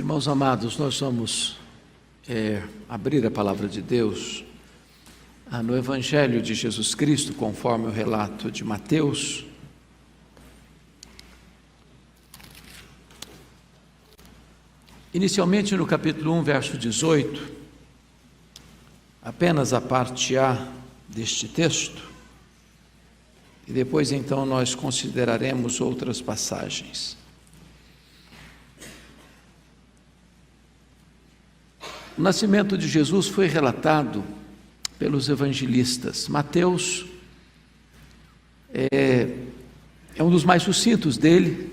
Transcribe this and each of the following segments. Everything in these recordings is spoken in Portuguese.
Irmãos amados, nós vamos abrir a palavra de Deus no Evangelho de Jesus Cristo, conforme o relato de Mateus. Inicialmente no capítulo 1, verso 18, apenas a parte A deste texto, e depois então nós consideraremos outras passagens. O nascimento de Jesus foi relatado pelos evangelistas. Mateus é um dos mais sucintos dele,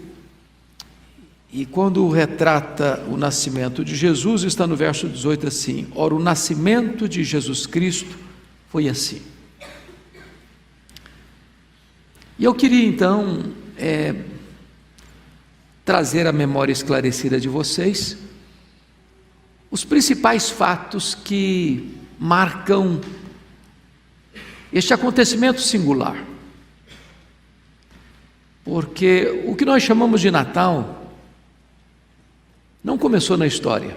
e quando retrata o nascimento de Jesus, está no verso 18 assim: ora, o nascimento de Jesus Cristo foi assim. E eu queria então trazer à memória esclarecida de vocês os principais fatos que marcam este acontecimento singular. Porque o que nós chamamos de Natal não começou na história.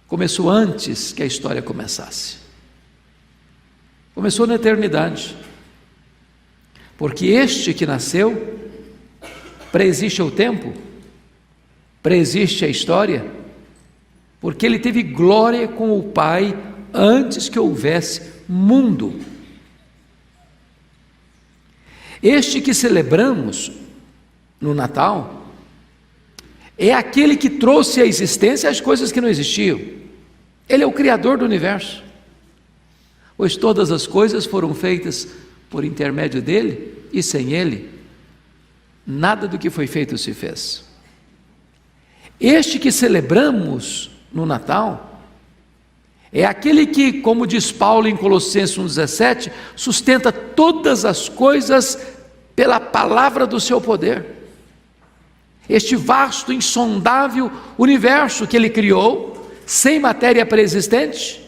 Começou antes que a história começasse. Começou na eternidade. Porque este que nasceu preexiste ao tempo, preexiste a história, porque ele teve glória com o Pai antes que houvesse mundo. Este que celebramos no Natal é aquele que trouxe à existência as coisas que não existiam. Ele é o Criador do universo, pois todas as coisas foram feitas por intermédio dele, e sem ele, nada do que foi feito se fez. Este que celebramos no Natal é aquele que, como diz Paulo em Colossenses 1,17, sustenta todas as coisas pela palavra do seu poder. Este vasto, insondável universo que ele criou, sem matéria pré-existente,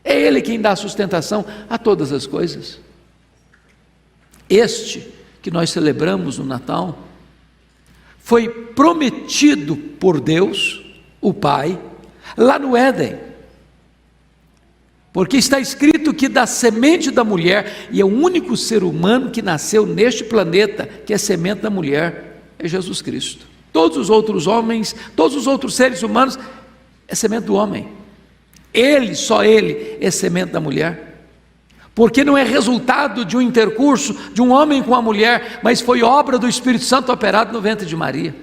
é ele quem dá sustentação a todas as coisas. Este que nós celebramos no Natal foi prometido por Deus, o Pai, lá no Éden, porque está escrito que da semente da mulher, e é o único ser humano que nasceu neste planeta, que é semente da mulher, é Jesus Cristo. Todos os outros homens, todos os outros seres humanos, é semente do homem. Ele, só ele, é semente da mulher, porque não é resultado de um intercurso de um homem com a mulher, mas foi obra do Espírito Santo operado no ventre de Maria.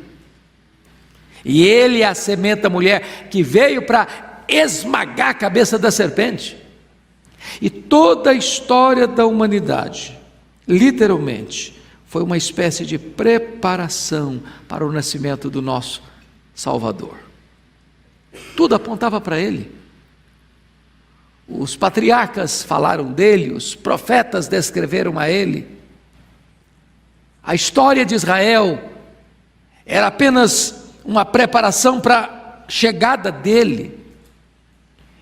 E ele é a semente da mulher que veio para esmagar a cabeça da serpente. E toda a história da humanidade, literalmente, foi uma espécie de preparação para o nascimento do nosso Salvador. Tudo apontava para ele. Os patriarcas falaram dele, os profetas descreveram a ele. A história de Israel era apenas uma preparação para a chegada dele,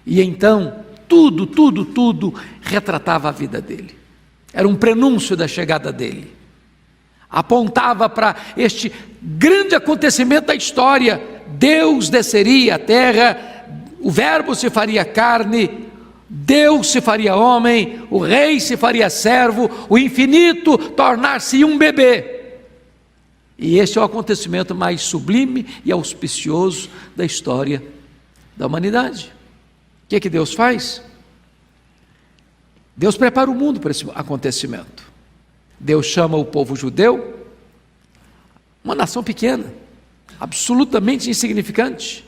e então tudo retratava a vida dele, era um prenúncio da chegada dele, apontava para este grande acontecimento da história. Deus desceria à terra, o verbo se faria carne, Deus se faria homem, o rei se faria servo, o infinito tornar-se um bebê. E este é o acontecimento mais sublime e auspicioso da história da humanidade. O que é que Deus faz? Deus prepara o mundo para esse acontecimento. Deus chama o povo judeu, uma nação pequena, absolutamente insignificante,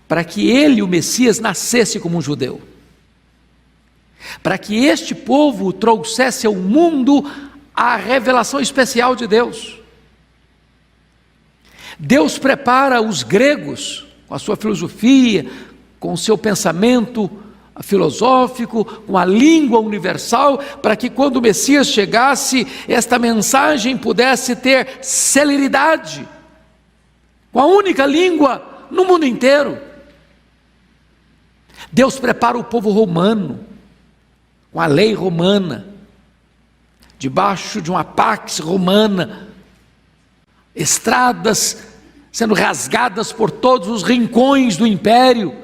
para que ele, o Messias, nascesse como um judeu, para que este povo trouxesse ao mundo a revelação especial de Deus. Deus prepara os gregos com a sua filosofia, com o seu pensamento filosófico, com a língua universal, para que quando o Messias chegasse, esta mensagem pudesse ter celeridade, com a única língua no mundo inteiro. Deus prepara o povo romano, com a lei romana, debaixo de uma pax romana, estradas sendo rasgadas por todos os rincões do império,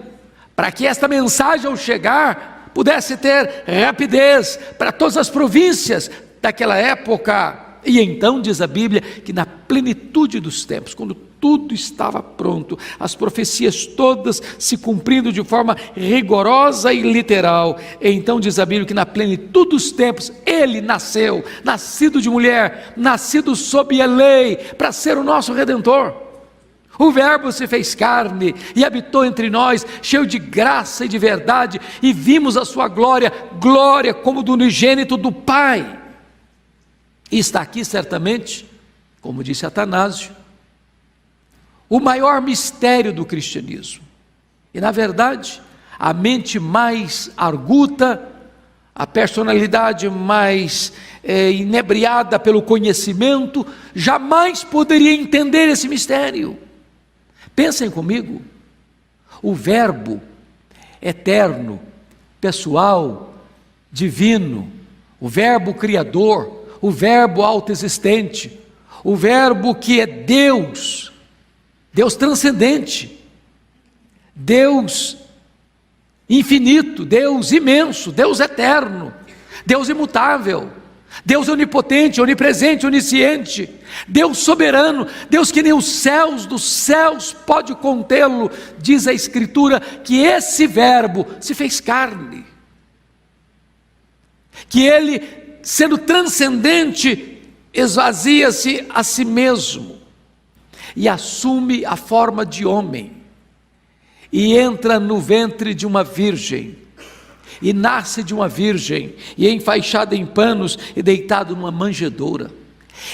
para que esta mensagem, ao chegar, pudesse ter rapidez para todas as províncias daquela época. E então diz a Bíblia que na plenitude dos tempos, quando tudo estava pronto, as profecias todas se cumprindo de forma rigorosa e literal, então diz a Bíblia que na plenitude dos tempos, ele nasceu, nascido de mulher, nascido sob a lei, para ser o nosso Redentor. O Verbo se fez carne e habitou entre nós, cheio de graça e de verdade, e vimos a sua glória, glória como do unigênito do Pai. E está aqui certamente, como disse Atanásio, o maior mistério do cristianismo. E na verdade, a mente mais arguta, a personalidade mais inebriada pelo conhecimento, jamais poderia entender esse mistério. Pensem comigo, o Verbo eterno, pessoal, divino, o Verbo criador, o Verbo autoexistente, o Verbo que é Deus, Deus transcendente, Deus infinito, Deus imenso, Deus eterno, Deus imutável, Deus onipotente, onipresente, onisciente, Deus soberano, Deus que nem os céus dos céus pode contê-lo. Diz a Escritura que esse Verbo se fez carne, que ele, sendo transcendente, esvazia-se a si mesmo e assume a forma de homem e entra no ventre de uma virgem e nasce de uma virgem e é enfaixado em panos e deitado numa manjedoura.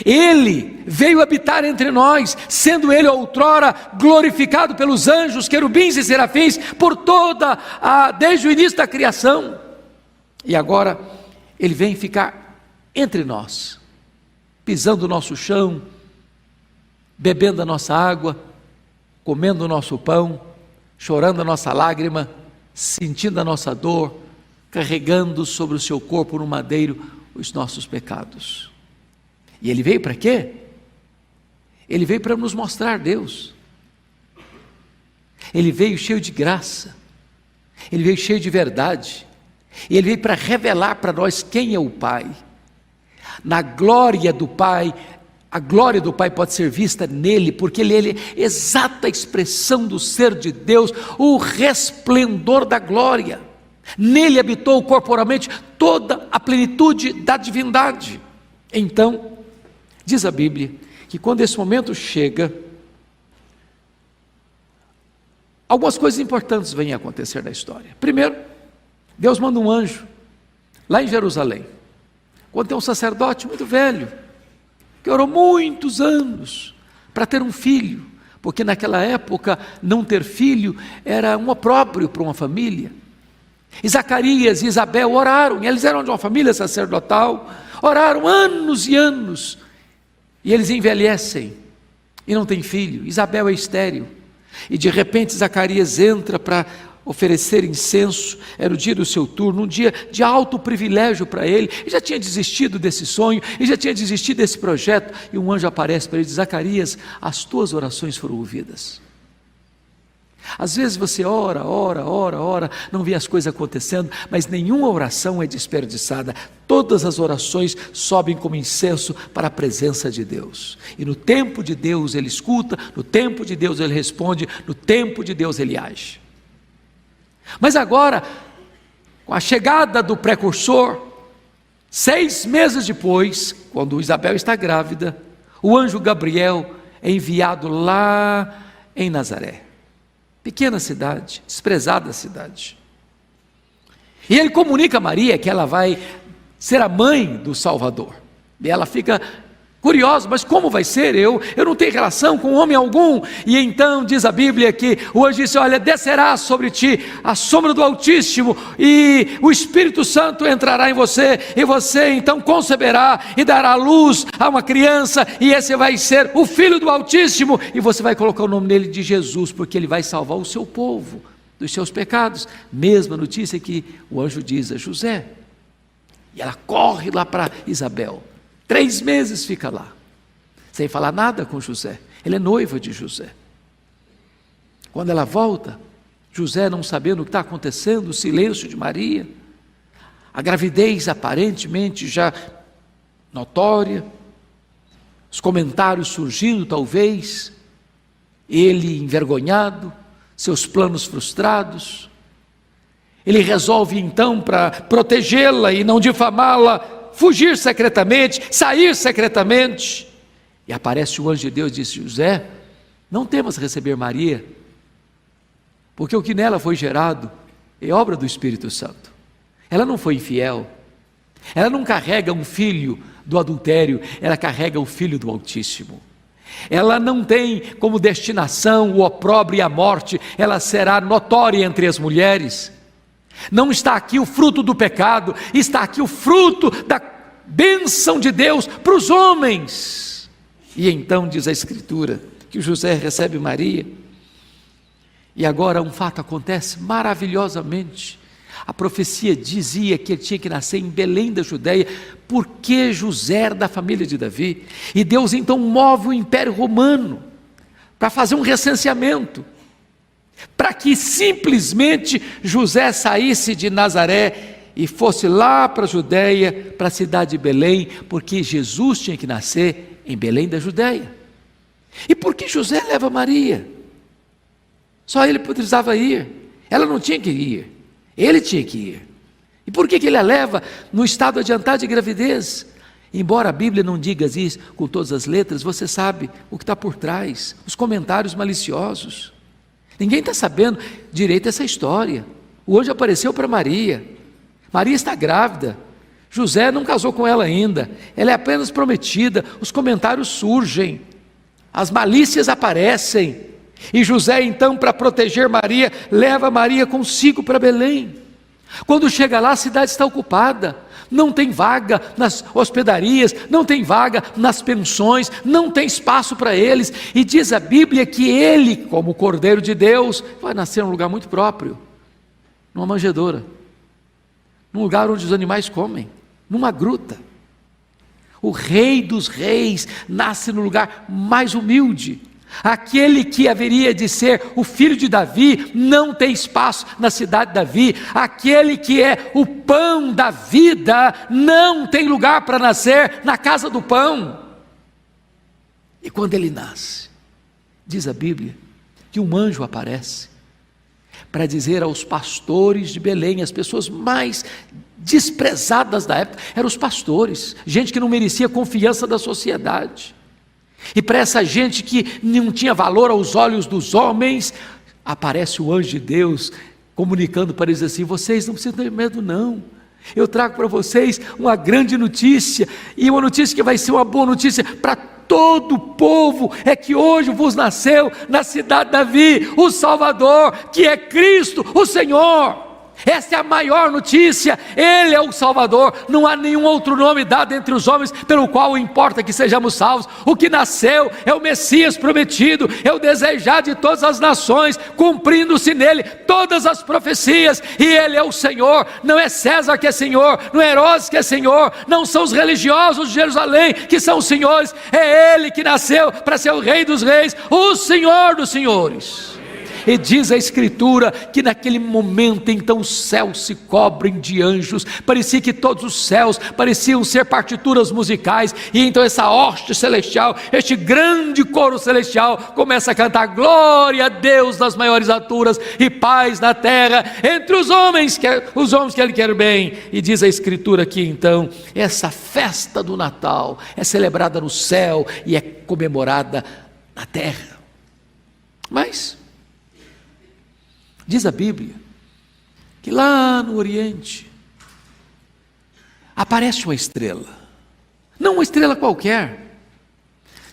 Ele veio habitar entre nós, sendo ele outrora glorificado pelos anjos, querubins e serafins desde o início da criação, e agora ele vem ficar entre nós, pisando o nosso chão, bebendo a nossa água, comendo o nosso pão, chorando a nossa lágrima, sentindo a nossa dor, carregando sobre o seu corpo no madeiro os nossos pecados. E ele veio para quê? Ele veio para nos mostrar Deus. Ele veio cheio de graça, ele veio cheio de verdade, ele veio para revelar para nós quem é o Pai. Na glória do Pai, a glória do Pai pode ser vista nele, porque ele é exata expressão do ser de Deus, o resplendor da glória. Nele habitou corporalmente toda a plenitude da divindade. Então, diz a Bíblia que quando esse momento chega, algumas coisas importantes vêm a acontecer na história. Primeiro, Deus manda um anjo lá em Jerusalém, quando tem um sacerdote muito velho, que orou muitos anos para ter um filho, porque naquela época não ter filho era um opróbrio para uma família. E Zacarias e Isabel oraram, e eles eram de uma família sacerdotal, oraram anos e anos, e eles envelhecem e não têm filho. Isabel é estéril, e de repente Zacarias entra para oferecer incenso. Era o dia do seu turno, um dia de alto privilégio para ele. Ele já tinha desistido desse sonho, ele já tinha desistido desse projeto, e um anjo aparece para ele e diz: Zacarias, as tuas orações foram ouvidas. Às vezes você ora, não vê as coisas acontecendo, mas nenhuma oração é desperdiçada. Todas as orações sobem como incenso para a presença de Deus, e no tempo de Deus ele escuta, no tempo de Deus ele responde, no tempo de Deus ele age. Mas agora, com a chegada do precursor, 6 meses depois, quando Isabel está grávida, o anjo Gabriel é enviado lá em Nazaré, pequena cidade, desprezada cidade, e ele comunica a Maria que ela vai ser a mãe do Salvador, e ela fica curiosa: mas como vai ser? Eu não tenho relação com homem algum. E então diz a Bíblia que o anjo disse: olha, descerá sobre ti a sombra do Altíssimo, e o Espírito Santo entrará em você, e você então conceberá e dará à luz a uma criança, e esse vai ser o Filho do Altíssimo, e você vai colocar o nome dele de Jesus, porque ele vai salvar o seu povo dos seus pecados. Mesma notícia que o anjo diz a José, e ela corre lá para Isabel. 3 meses fica lá, sem falar nada com José. Ele é noiva de José. Quando ela volta, José, não sabendo o que está acontecendo, o silêncio de Maria, a gravidez aparentemente já notória, os comentários surgindo talvez, ele envergonhado, seus planos frustrados, ele resolve então, para protegê-la e não difamá-la, fugir secretamente, sair secretamente, e aparece o anjo de Deus e diz: José, não temas receber Maria, porque o que nela foi gerado é obra do Espírito Santo. Ela não foi infiel, ela não carrega um filho do adultério, ela carrega o Filho do Altíssimo. Ela não tem como destinação o opróbrio e a morte, ela será notória entre as mulheres. Não está aqui o fruto do pecado, está aqui o fruto da bênção de Deus para os homens. E então diz a Escritura que José recebe Maria, e agora um fato acontece maravilhosamente. A profecia dizia que ele tinha que nascer em Belém da Judeia, porque José era da família de Davi, e Deus então move o Império Romano para fazer um recenseamento, para que simplesmente José saísse de Nazaré e fosse lá para a Judeia, para a cidade de Belém, porque Jesus tinha que nascer em Belém da Judeia. E por que José leva Maria? Só ele precisava ir, ela não tinha que ir, ele tinha que ir. E por que ele a leva no estado adiantado de gravidez? Embora a Bíblia não diga isso com todas as letras, você sabe o que está por trás, os comentários maliciosos. Ninguém está sabendo direito essa história. O anjo apareceu para Maria, Maria está grávida, José não casou com ela ainda, ela é apenas prometida, os comentários surgem, as malícias aparecem, e José então, para proteger Maria, leva Maria consigo para Belém. Quando chega lá, a cidade está ocupada, não tem vaga nas hospedarias, não tem vaga nas pensões, não tem espaço para eles, e diz a Bíblia que ele, como Cordeiro de Deus, vai nascer num lugar muito próprio, numa manjedoura, num lugar onde os animais comem, numa gruta. O Rei dos Reis nasce no lugar mais humilde. Aquele que haveria de ser o filho de Davi não tem espaço na cidade de Davi. Aquele que é o pão da vida não tem lugar para nascer na casa do pão. E quando ele nasce, diz a Bíblia que um anjo aparece para dizer aos pastores de Belém, as pessoas mais desprezadas da época eram os pastores, gente que não merecia confiança da sociedade. E para essa gente que não tinha valor aos olhos dos homens, aparece o anjo de Deus comunicando para eles assim: vocês não precisam ter medo não, eu trago para vocês uma grande notícia, e uma notícia que vai ser uma boa notícia para todo o povo, é que hoje vos nasceu na cidade de Davi o Salvador, que é Cristo o Senhor. Esta é a maior notícia, Ele é o Salvador, não há nenhum outro nome dado entre os homens pelo qual importa que sejamos salvos. O que nasceu é o Messias prometido, é o desejado de todas as nações, cumprindo-se nele todas as profecias, e Ele é o Senhor. Não é César que é Senhor, não é Herodes que é Senhor, não são os religiosos de Jerusalém que são os senhores, é Ele que nasceu para ser o Rei dos Reis, o Senhor dos Senhores. E diz a Escritura que naquele momento então os céus se cobrem de anjos, parecia que todos os céus pareciam ser partituras musicais, e então essa hoste celestial, este grande coro celestial começa a cantar: glória a Deus nas maiores alturas e paz na terra entre os homens que Ele quer bem. E diz a Escritura que então essa festa do Natal é celebrada no céu e é comemorada na terra. Mas diz a Bíblia que lá no Oriente aparece uma estrela, não uma estrela qualquer.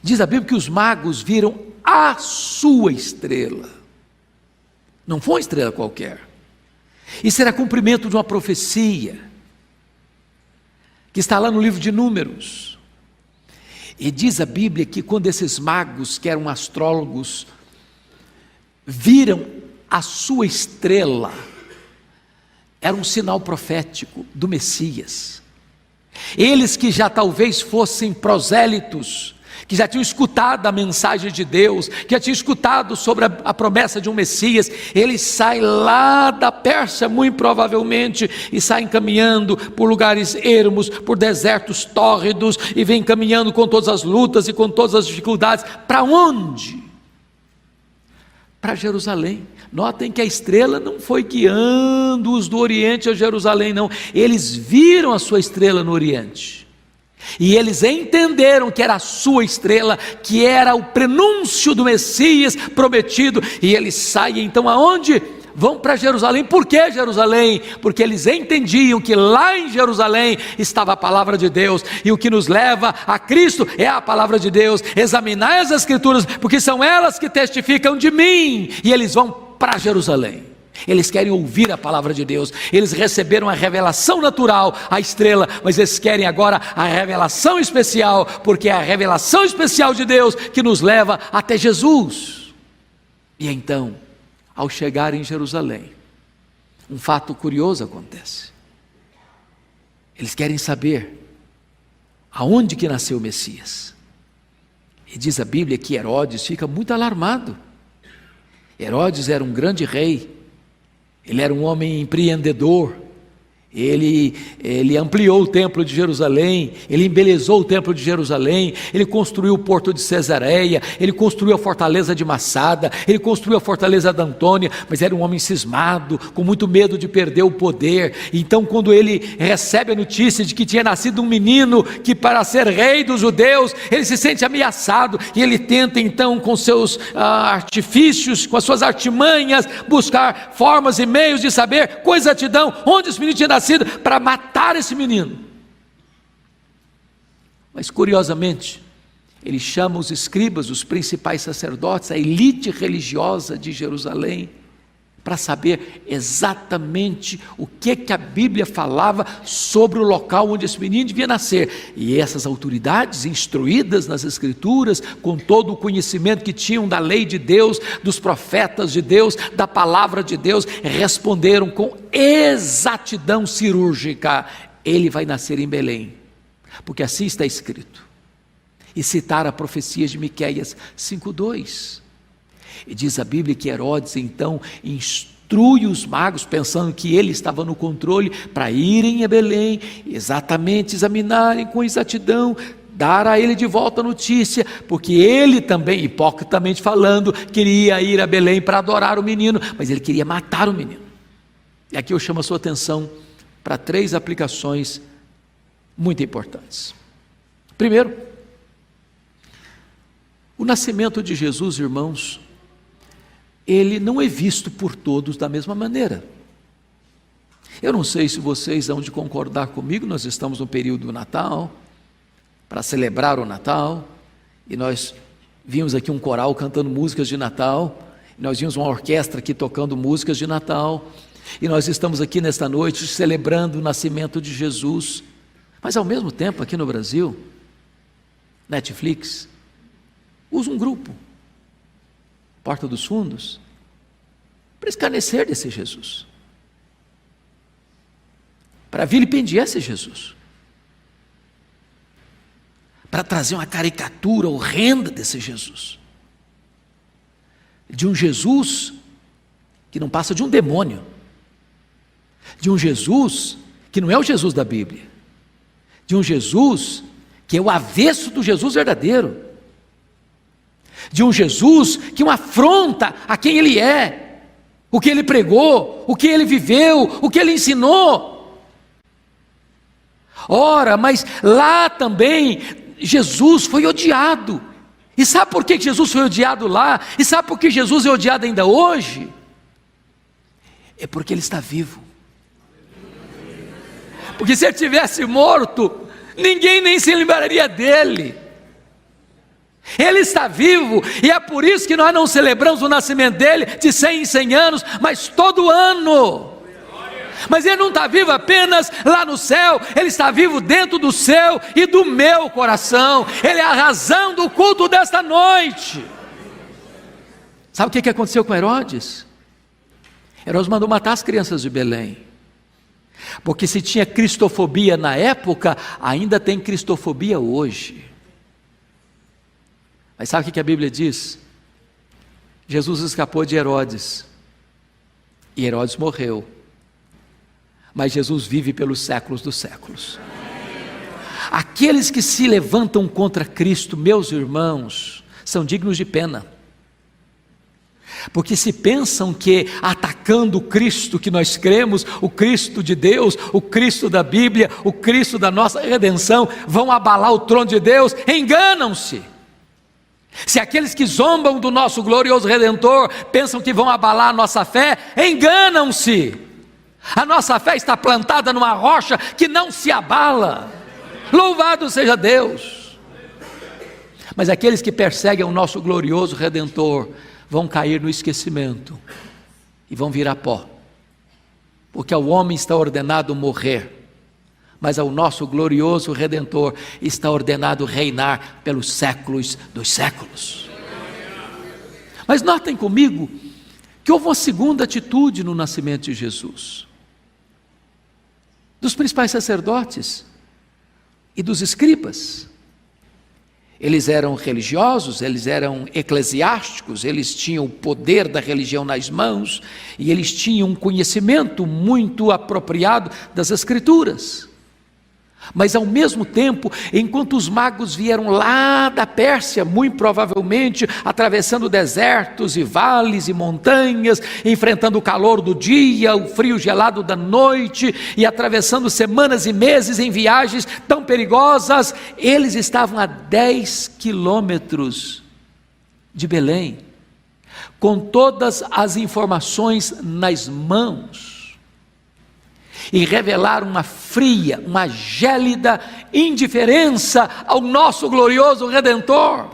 Diz a Bíblia que os magos viram a sua estrela, não foi uma estrela qualquer. Isso era cumprimento de uma profecia que está lá no livro de Números. E diz a Bíblia que quando esses magos, que eram astrólogos, viram a sua estrela, era um sinal profético do Messias. Eles que já talvez fossem prosélitos, que já tinham escutado a mensagem de Deus, que já tinham escutado sobre a promessa de um Messias. Eles saem lá da Pérsia, muito provavelmente, e saem caminhando por lugares ermos, por desertos tórridos, e vêm caminhando com todas as lutas e com todas as dificuldades. Para onde? Para Jerusalém. Notem que a estrela não foi guiando-os do Oriente a Jerusalém, não. Eles viram a sua estrela no Oriente. E eles entenderam que era a sua estrela, que era o prenúncio do Messias prometido. E eles saem então aonde? Vão para Jerusalém. Por que Jerusalém? Porque eles entendiam que lá em Jerusalém estava a palavra de Deus, e o que nos leva a Cristo é a palavra de Deus. Examinai as Escrituras, porque são elas que testificam de mim. E eles vão para Jerusalém. Eles querem ouvir a palavra de Deus. Eles receberam a revelação natural, a estrela, mas eles querem agora a revelação especial, porque é a revelação especial de Deus que nos leva até Jesus. E então, ao chegar em Jerusalém, um fato curioso acontece. Eles querem saber aonde que nasceu o Messias. E diz a Bíblia que Herodes fica muito alarmado. Herodes era um grande rei, ele era um homem empreendedor, ele ampliou o templo de Jerusalém, ele embelezou o templo de Jerusalém, ele construiu o porto de Cesareia, ele construiu a fortaleza de Massada, ele construiu a fortaleza de Antônia, mas era um homem cismado, com muito medo de perder o poder. Então, quando ele recebe a notícia de que tinha nascido um menino que para ser rei dos judeus, ele se sente ameaçado, e ele tenta então com seus artifícios, com as suas artimanhas, buscar formas e meios de saber com exatidão onde esse menino tinha nascido, para matar esse menino. Mas curiosamente, ele chama os escribas, os principais sacerdotes, a elite religiosa de Jerusalém, para saber exatamente o que a Bíblia falava sobre o local onde esse menino devia nascer. E essas autoridades, instruídas nas Escrituras, com todo o conhecimento que tinham da lei de Deus, dos profetas de Deus, da palavra de Deus, responderam com exatidão cirúrgica: ele vai nascer em Belém, porque assim está escrito. E citar a profecia de Miqueias 5:2. E diz a Bíblia que Herodes então instrui os magos, pensando que ele estava no controle, para irem a Belém, exatamente examinarem com exatidão, dar a ele de volta a notícia, porque ele também, hipocritamente falando, queria ir a Belém para adorar o menino, mas ele queria matar o menino. E aqui eu chamo a sua atenção para 3 aplicações muito importantes. Primeiro, o nascimento de Jesus, irmãos, ele não é visto por todos da mesma maneira. Eu não sei se vocês vão de concordar comigo. Nós estamos no período do Natal, para celebrar o Natal, e nós vimos aqui um coral cantando músicas de Natal, e nós vimos uma orquestra aqui tocando músicas de Natal, e nós estamos aqui nesta noite celebrando o nascimento de Jesus. Mas ao mesmo tempo, aqui no Brasil, Netflix usa um grupo, Porta dos Fundos, para escarnecer desse Jesus, para vilipendiar esse Jesus, para trazer uma caricatura horrenda desse Jesus, de um Jesus que não passa de um demônio, de um Jesus que não é o Jesus da Bíblia, de um Jesus que é o avesso do Jesus verdadeiro, de um Jesus que é uma afronta a quem ele é, o que ele pregou, o que ele viveu, o que ele ensinou. Ora, mas lá também Jesus foi odiado. E sabe por que Jesus foi odiado lá? E sabe por que Jesus é odiado ainda hoje? É porque ele está vivo. Porque se ele tivesse morto, ninguém nem se lembraria dele. Ele está vivo, e é por isso que nós não celebramos o nascimento dele de 100 em 100 anos, mas todo ano. Mas ele não está vivo apenas lá no céu, ele está vivo dentro do seu e do meu coração. Ele é a razão do culto desta noite. Sabe o que aconteceu com Herodes? Herodes mandou matar as crianças de Belém, porque se tinha cristofobia na época, ainda tem cristofobia hoje. Mas sabe o que a Bíblia diz? Jesus escapou de Herodes, e Herodes morreu, mas Jesus vive pelos séculos dos séculos. Aqueles que se levantam contra Cristo, meus irmãos, são dignos de pena, porque se pensam que atacando o Cristo que nós cremos, o Cristo de Deus, o Cristo da Bíblia, o Cristo da nossa redenção, vão abalar o trono de Deus, enganam-se. Se aqueles que zombam do nosso glorioso Redentor pensam que vão abalar a nossa fé, enganam-se. A nossa fé está plantada numa rocha que não se abala. Louvado seja Deus. Mas aqueles que perseguem o nosso glorioso Redentor vão cair no esquecimento e vão virar pó, porque ao homem está ordenado morrer, mas ao nosso glorioso Redentor está ordenado reinar pelos séculos dos séculos. Mas notem comigo que houve uma segunda atitude no nascimento de Jesus, dos principais sacerdotes e dos escribas. Eles eram religiosos, eles eram eclesiásticos, eles tinham o poder da religião nas mãos, e eles tinham um conhecimento muito apropriado das Escrituras. Mas ao mesmo tempo, enquanto os magos vieram lá da Pérsia, muito provavelmente atravessando desertos e vales e montanhas, enfrentando o calor do dia, o frio gelado da noite, e atravessando semanas e meses em viagens tão perigosas, eles estavam a 10 quilômetros de Belém, com todas as informações nas mãos, e revelaram uma fria, uma gélida indiferença ao nosso glorioso Redentor.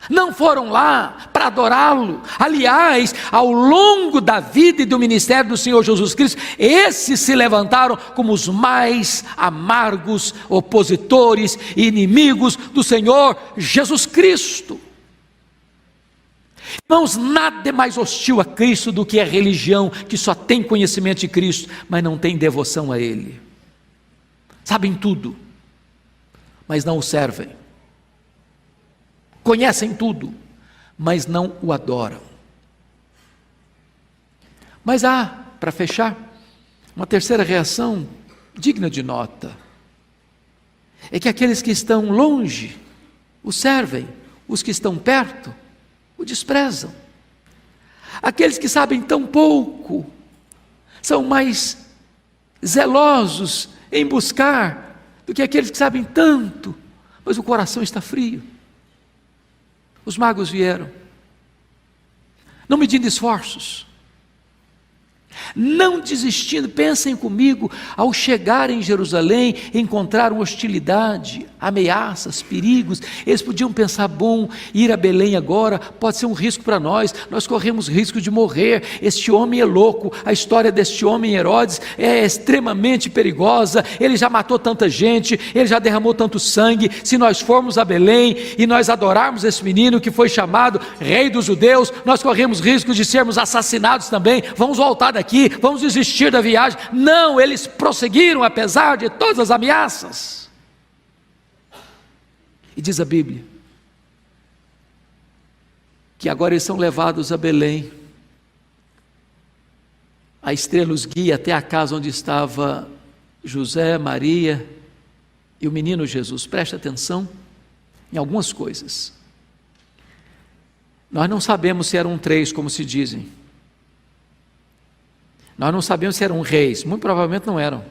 Não foram lá para adorá-lo. Aliás, ao longo da vida e do ministério do Senhor Jesus Cristo, esses se levantaram como os mais amargos opositores e inimigos do Senhor Jesus Cristo. Irmãos, nada é mais hostil a Cristo do que a religião que só tem conhecimento de Cristo, mas não tem devoção a Ele. Sabem tudo, mas não o servem. Conhecem tudo, mas não o adoram. Mas há, para fechar, uma terceira reação digna de nota. É que aqueles que estão longe o servem, os que estão perto o desprezam. Aqueles que sabem tão pouco são mais zelosos em buscar do que aqueles que sabem tanto, mas o coração está frio. Os magos vieram, não medindo esforços, não desistindo. Pensem comigo, ao chegar em Jerusalém, encontraram hostilidade, ameaças, perigos. Eles podiam pensar: bom, ir a Belém agora pode ser um risco para nós corremos risco de morrer, este homem é louco, a história deste homem Herodes é extremamente perigosa, ele já matou tanta gente, ele já derramou tanto sangue. Se nós formos a Belém e nós adorarmos esse menino que foi chamado Rei dos Judeus, nós corremos risco de sermos assassinados também. Vamos voltar daqui, vamos desistir da viagem. Não, eles prosseguiram apesar de todas as ameaças. E diz a Bíblia que agora eles são levados a Belém. A estrela os guia até a casa onde estava José, Maria e o menino Jesus. Preste atenção em algumas coisas. Nós não sabemos se eram 3, como se dizem. Nós não sabemos se eram reis, muito provavelmente não eram.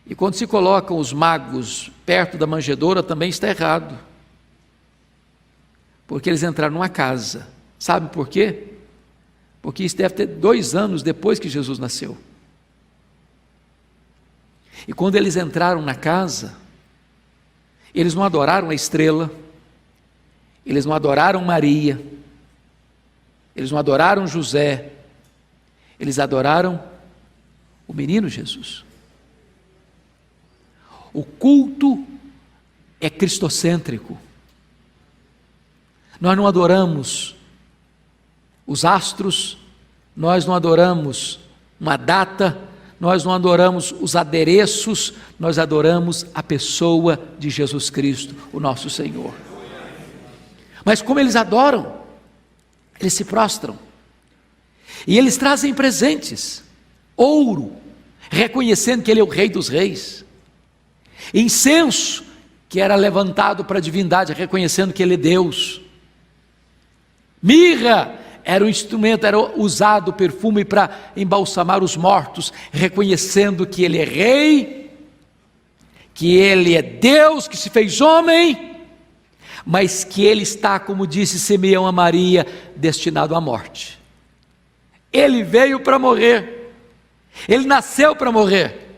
E quando se colocam os magos perto da manjedoura, também está errado, porque eles entraram numa casa. Sabe por quê? Porque isso deve ter 2 anos depois que Jesus nasceu. E quando eles entraram na casa, eles não adoraram a estrela, eles não adoraram Maria, eles não adoraram José, eles adoraram o menino Jesus. O culto é cristocêntrico. Nós não adoramos os astros, nós não adoramos uma data, nós não adoramos os adereços, nós adoramos a pessoa de Jesus Cristo, o nosso Senhor. Mas como eles adoram, eles se prostram, e eles trazem presentes, ouro, reconhecendo que Ele é o Rei dos Reis, incenso, que era levantado para a divindade, reconhecendo que Ele é Deus, mirra, era um instrumento, era usado perfume para embalsamar os mortos, reconhecendo que Ele é Rei, que Ele é Deus que se fez homem, mas que Ele está, como disse Simeão a Maria, destinado à morte. Ele veio para morrer, Ele nasceu para morrer.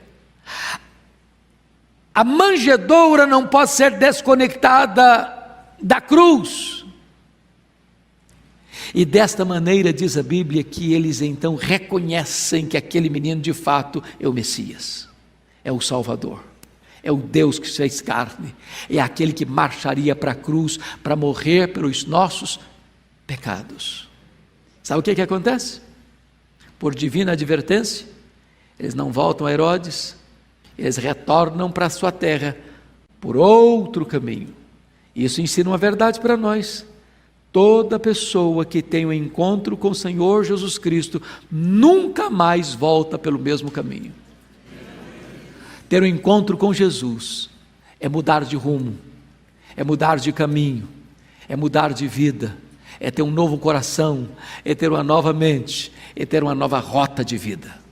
A manjedoura não pode ser desconectada da cruz. E desta maneira diz a Bíblia que eles então reconhecem que aquele menino de fato é o Messias, é o Salvador, é o Deus que se fez carne, é aquele que marcharia para a cruz para morrer pelos nossos pecados. Sabe o que acontece? Por divina advertência, eles não voltam a Herodes, eles retornam para a sua terra por outro caminho. Isso ensina uma verdade para nós: toda pessoa que tem um encontro com o Senhor Jesus Cristo nunca mais volta pelo mesmo caminho. Ter um encontro com Jesus é mudar de rumo, é mudar de caminho, é mudar de vida, é ter um novo coração, é ter uma nova mente, é ter uma nova rota de vida.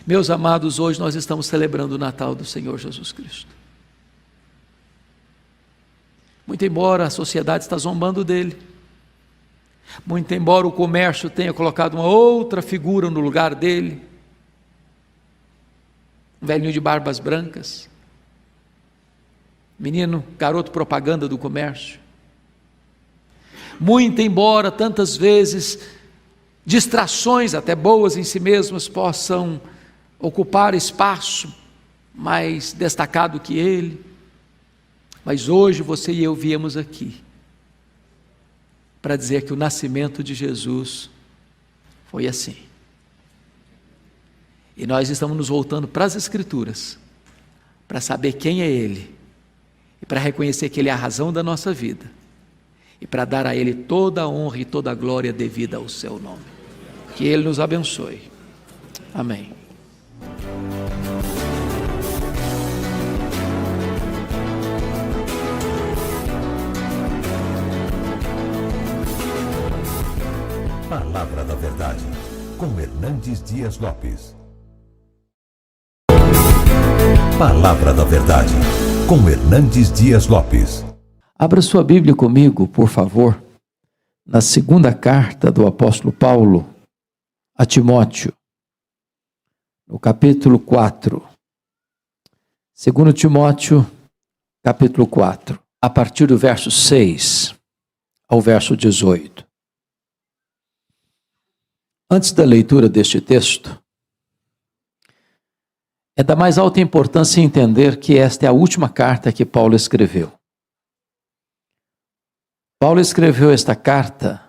Meus amados, hoje nós estamos celebrando o Natal do Senhor Jesus Cristo. Muito embora a sociedade está zombando dele, muito embora o comércio tenha colocado uma outra figura no lugar dele, um velhinho de barbas brancas, menino, garoto propaganda do comércio, muito embora tantas vezes distrações, até boas em si mesmas, possam ocupar espaço mais destacado que ele, mas hoje você e eu viemos aqui para dizer que o nascimento de Jesus foi assim. E nós estamos nos voltando para as Escrituras, para saber quem é Ele, e para reconhecer que Ele é a razão da nossa vida, e para dar a Ele toda a honra e toda a glória devida ao seu nome. Que Ele nos abençoe. Amém. Palavra da Verdade, com Hernandes Dias Lopes. Palavra da Verdade, com Hernandes Dias Lopes. Abra sua Bíblia comigo, por favor, na segunda carta do apóstolo Paulo a Timóteo, no capítulo 4. 2 Timóteo, capítulo 4, a partir do verso 6 ao verso 18. Antes da leitura deste texto, é da mais alta importância entender que esta é a última carta que Paulo escreveu. Paulo escreveu esta carta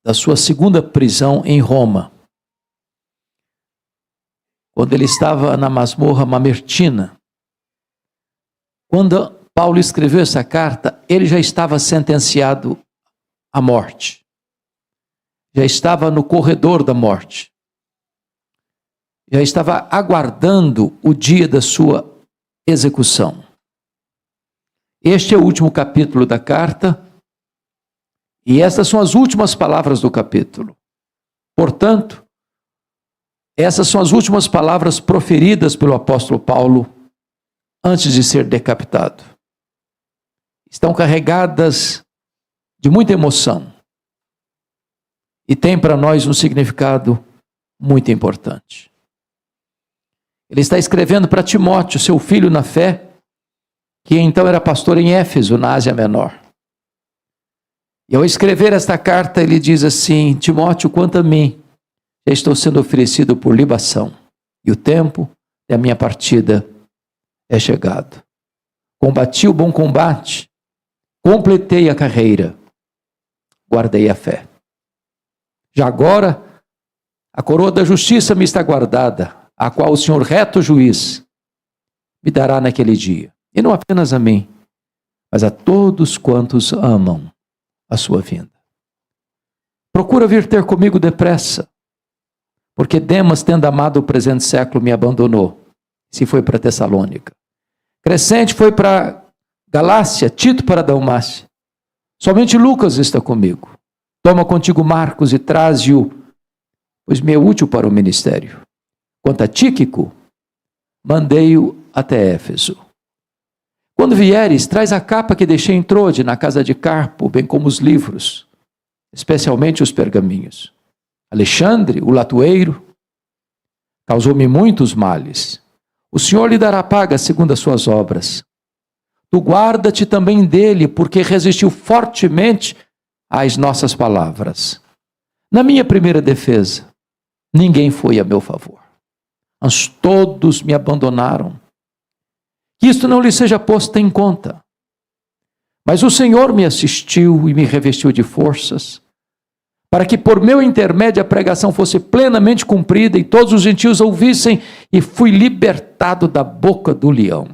da sua segunda prisão em Roma, quando ele estava na masmorra mamertina. Quando Paulo escreveu essa carta, ele já estava sentenciado à morte. Já estava no corredor da morte. Já estava aguardando o dia da sua execução. Este é o último capítulo da carta, e estas são as últimas palavras do capítulo. Portanto, essas são as últimas palavras proferidas pelo apóstolo Paulo antes de ser decapitado. Estão carregadas de muita emoção e têm para nós um significado muito importante. Ele está escrevendo para Timóteo, seu filho na fé, que então era pastor em Éfeso, na Ásia Menor. E ao escrever esta carta, ele diz assim: Timóteo, quanto a mim, já estou sendo oferecido por libação, e o tempo da minha partida é chegado. Combati o bom combate, completei a carreira, guardei a fé. Já agora, a coroa da justiça me está guardada, a qual o Senhor, reto juiz, me dará naquele dia. E não apenas a mim, mas a todos quantos amam a sua vinda. Procura vir ter comigo depressa, porque Demas, tendo amado o presente século, me abandonou. Se foi para Tessalônica. Crescente foi para Galácia, Tito para Dalmácia. Somente Lucas está comigo. Toma contigo Marcos e traze-o, pois me é útil para o ministério. Quanto a Tíquico, mandei-o até Éfeso. Quando vieres, traz a capa que deixei em Trode, na casa de Carpo, bem como os livros, especialmente os pergaminhos. Alexandre, o latoeiro, causou-me muitos males. O Senhor lhe dará paga segundo as suas obras. Tu guarda-te também dele, porque resistiu fortemente às nossas palavras. Na minha primeira defesa, ninguém foi a meu favor. Mas todos me abandonaram. Que isto não lhe seja posto em conta. Mas o Senhor me assistiu e me revestiu de forças, para que por meu intermédio a pregação fosse plenamente cumprida e todos os gentios ouvissem, e fui libertado da boca do leão.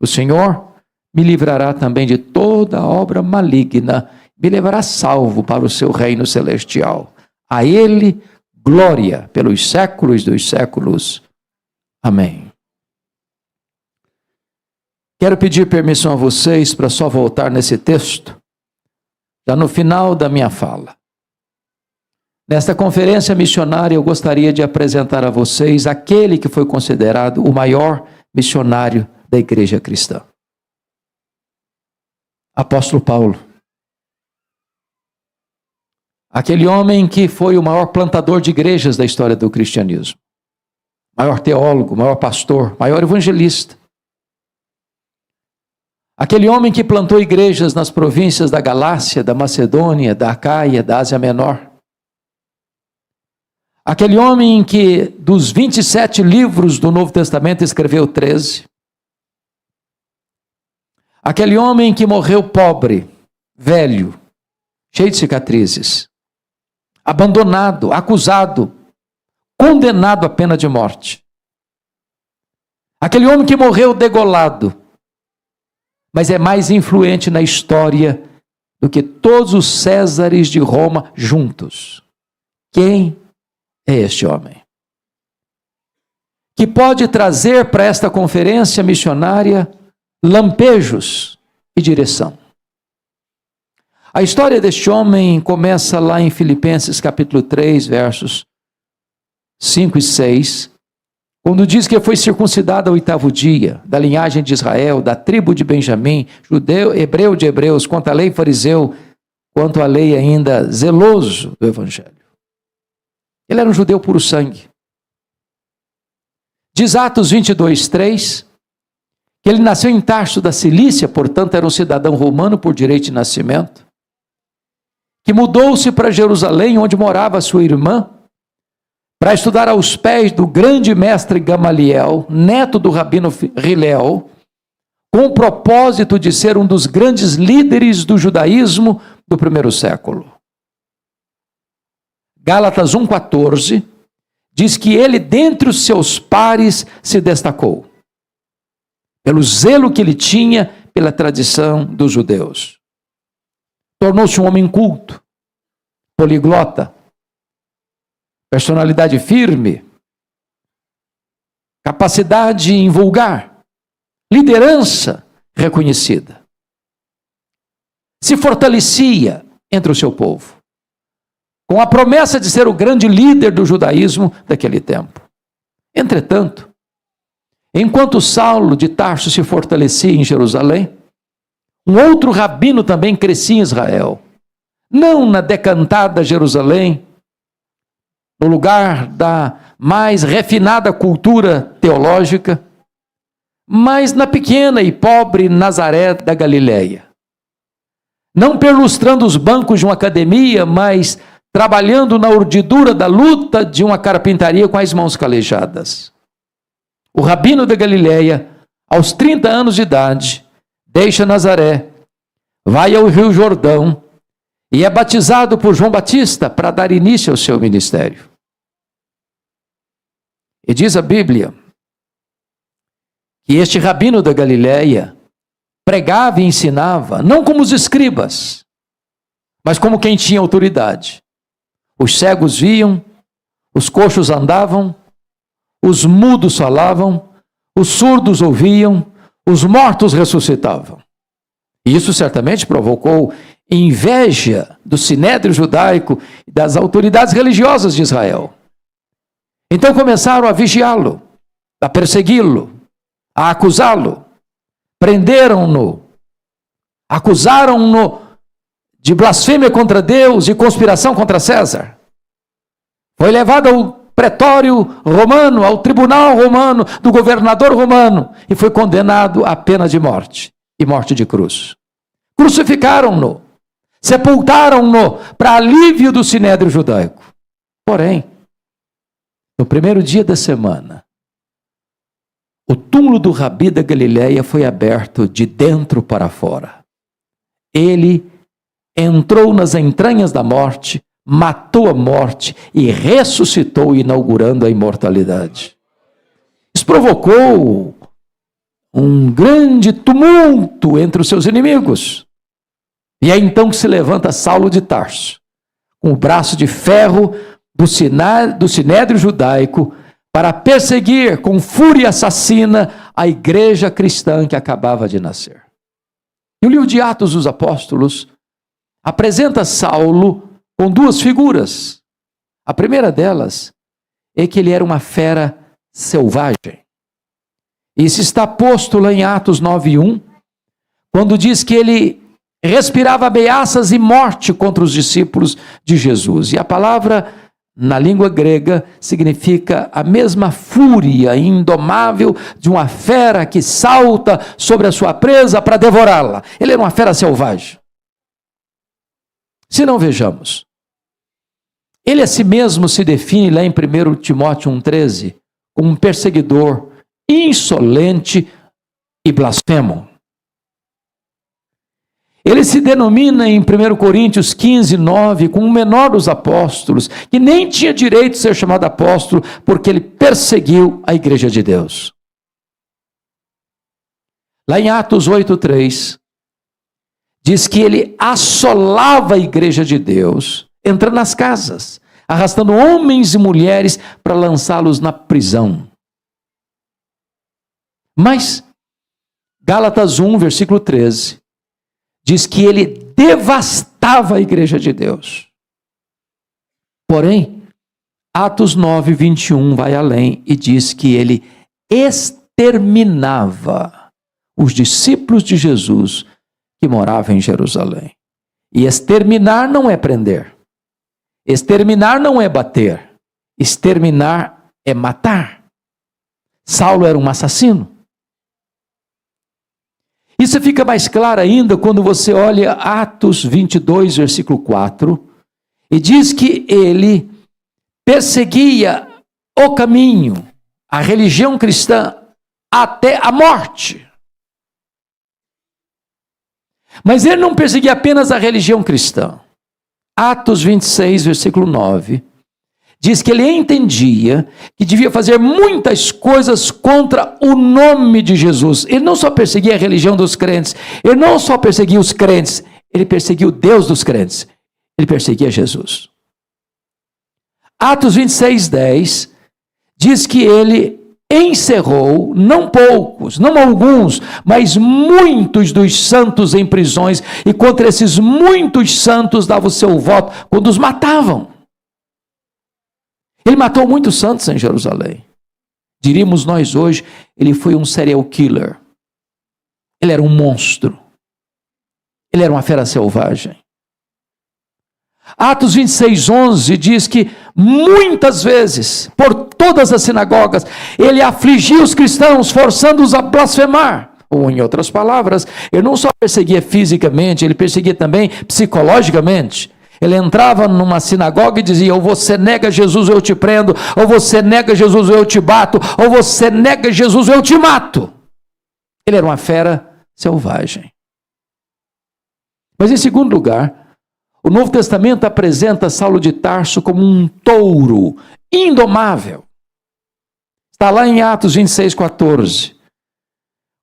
O Senhor me livrará também de toda obra maligna, me levará salvo para o seu reino celestial. A Ele glória pelos séculos dos séculos. Amém. Quero pedir permissão a vocês para só voltar nesse texto, já no final da minha fala. Nesta conferência missionária, eu gostaria de apresentar a vocês aquele que foi considerado o maior missionário da igreja cristã. Apóstolo Paulo. Aquele homem que foi o maior plantador de igrejas da história do cristianismo. Maior teólogo, maior pastor, maior evangelista. Aquele homem que plantou igrejas nas províncias da Galácia, da Macedônia, da Acaia, da Ásia Menor. Aquele homem que dos 27 livros do Novo Testamento escreveu 13. Aquele homem que morreu pobre, velho, cheio de cicatrizes, abandonado, acusado, condenado à pena de morte. Aquele homem que morreu degolado, mas é mais influente na história do que todos os Césares de Roma juntos. Quem é este homem? Que pode trazer para esta conferência missionária lampejos e direção. A história deste homem começa lá em Filipenses capítulo 3, versos 5 e 6, quando diz que foi circuncidado ao 8º dia, da linhagem de Israel, da tribo de Benjamim, judeu, hebreu de hebreus, quanto à lei fariseu, quanto à lei ainda zeloso do evangelho. Ele era um judeu puro sangue. Diz Atos 22, 3, que ele nasceu em Tarso da Cilícia, portanto era um cidadão romano por direito de nascimento, que mudou-se para Jerusalém, onde morava sua irmã, para estudar aos pés do grande mestre Gamaliel, neto do rabino Hilel, com o propósito de ser um dos grandes líderes do judaísmo do primeiro século. Gálatas 1,14 diz que ele, dentre os seus pares, se destacou, pelo zelo que ele tinha pela tradição dos judeus. Tornou-se um homem culto, poliglota, personalidade firme, capacidade em vulgar, liderança reconhecida. Se fortalecia entre o seu povo, com a promessa de ser o grande líder do judaísmo daquele tempo. Entretanto, enquanto Saulo de Tarso se fortalecia em Jerusalém, um outro rabino também crescia em Israel, não na decantada Jerusalém, no lugar da mais refinada cultura teológica, mas na pequena e pobre Nazaré da Galileia. Não perlustrando os bancos de uma academia, mas trabalhando na urdidura da luta de uma carpintaria com as mãos calejadas. O rabino da Galileia, aos 30 anos de idade, deixa Nazaré, vai ao Rio Jordão e é batizado por João Batista para dar início ao seu ministério. E diz a Bíblia que este rabino da Galileia pregava e ensinava, não como os escribas, mas como quem tinha autoridade. Os cegos viam, os coxos andavam, os mudos falavam, os surdos ouviam, os mortos ressuscitavam. E isso certamente provocou inveja do sinédrio judaico e das autoridades religiosas de Israel. Então começaram a vigiá-lo, a persegui-lo, a acusá-lo. Prenderam-no, acusaram-no de blasfêmia contra Deus e conspiração contra César. Foi levado ao pretório romano, ao tribunal romano, do governador romano, e foi condenado à pena de morte, e morte de cruz. Crucificaram-no, sepultaram-no para alívio do sinédrio judaico. Porém, no primeiro dia da semana, o túmulo do Rabi da Galileia foi aberto de dentro para fora. Ele entrou nas entranhas da morte, matou a morte e ressuscitou, inaugurando a imortalidade. Isso provocou um grande tumulto entre os seus inimigos. E é então que se levanta Saulo de Tarso, com o braço de ferro do sinédrio judaico, para perseguir com fúria assassina a igreja cristã que acabava de nascer. E o livro de Atos dos Apóstolos apresenta Saulo com duas figuras. A primeira delas é que ele era uma fera selvagem. Isso está posto lá em Atos 9:1, quando diz que ele respirava ameaças e morte contra os discípulos de Jesus. E a palavra, na língua grega, significa a mesma fúria indomável de uma fera que salta sobre a sua presa para devorá-la. Ele era uma fera selvagem. Se não, vejamos. Ele a si mesmo se define lá em 1 Timóteo 1,13 como um perseguidor insolente e blasfemo. Ele se denomina em 1 Coríntios 15:9 como o menor dos apóstolos, que nem tinha direito de ser chamado apóstolo, porque ele perseguiu a igreja de Deus. Lá em Atos 8:3, diz que ele assolava a igreja de Deus, entrando nas casas, arrastando homens e mulheres para lançá-los na prisão. Mas, Gálatas 1, versículo 13, diz que ele devastava a igreja de Deus. Porém, Atos 9:21 vai além e diz que ele exterminava os discípulos de Jesus que moravam em Jerusalém. E exterminar não é prender. Exterminar não é bater. Exterminar é matar. Saulo era um assassino. Isso fica mais claro ainda quando você olha Atos 22, versículo 4, e diz que ele perseguia o caminho, a religião cristã, até a morte. Mas ele não perseguia apenas a religião cristã. Atos 26, versículo 9, diz que ele entendia que devia fazer muitas coisas contra o nome de Jesus. Ele não só perseguia a religião dos crentes, ele não só perseguia os crentes, ele perseguia o Deus dos crentes, ele perseguia Jesus. Atos 26:10 diz que ele encerrou, não poucos, não alguns, mas muitos dos santos em prisões, e contra esses muitos santos dava o seu voto quando os matavam. Ele matou muitos santos em Jerusalém. Diríamos nós hoje, ele foi um serial killer. Ele era um monstro. Ele era uma fera selvagem. Atos 26:11 diz que muitas vezes, por todas as sinagogas, ele afligia os cristãos, forçando-os a blasfemar. Ou, em outras palavras, ele não só perseguia fisicamente, ele perseguia também psicologicamente. Ele entrava numa sinagoga e dizia: ou você nega Jesus, eu te prendo; ou você nega Jesus, eu te bato; ou você nega Jesus, eu te mato. Ele era uma fera selvagem. Mas, em segundo lugar, o Novo Testamento apresenta Saulo de Tarso como um touro indomável. Está lá em Atos 26:14.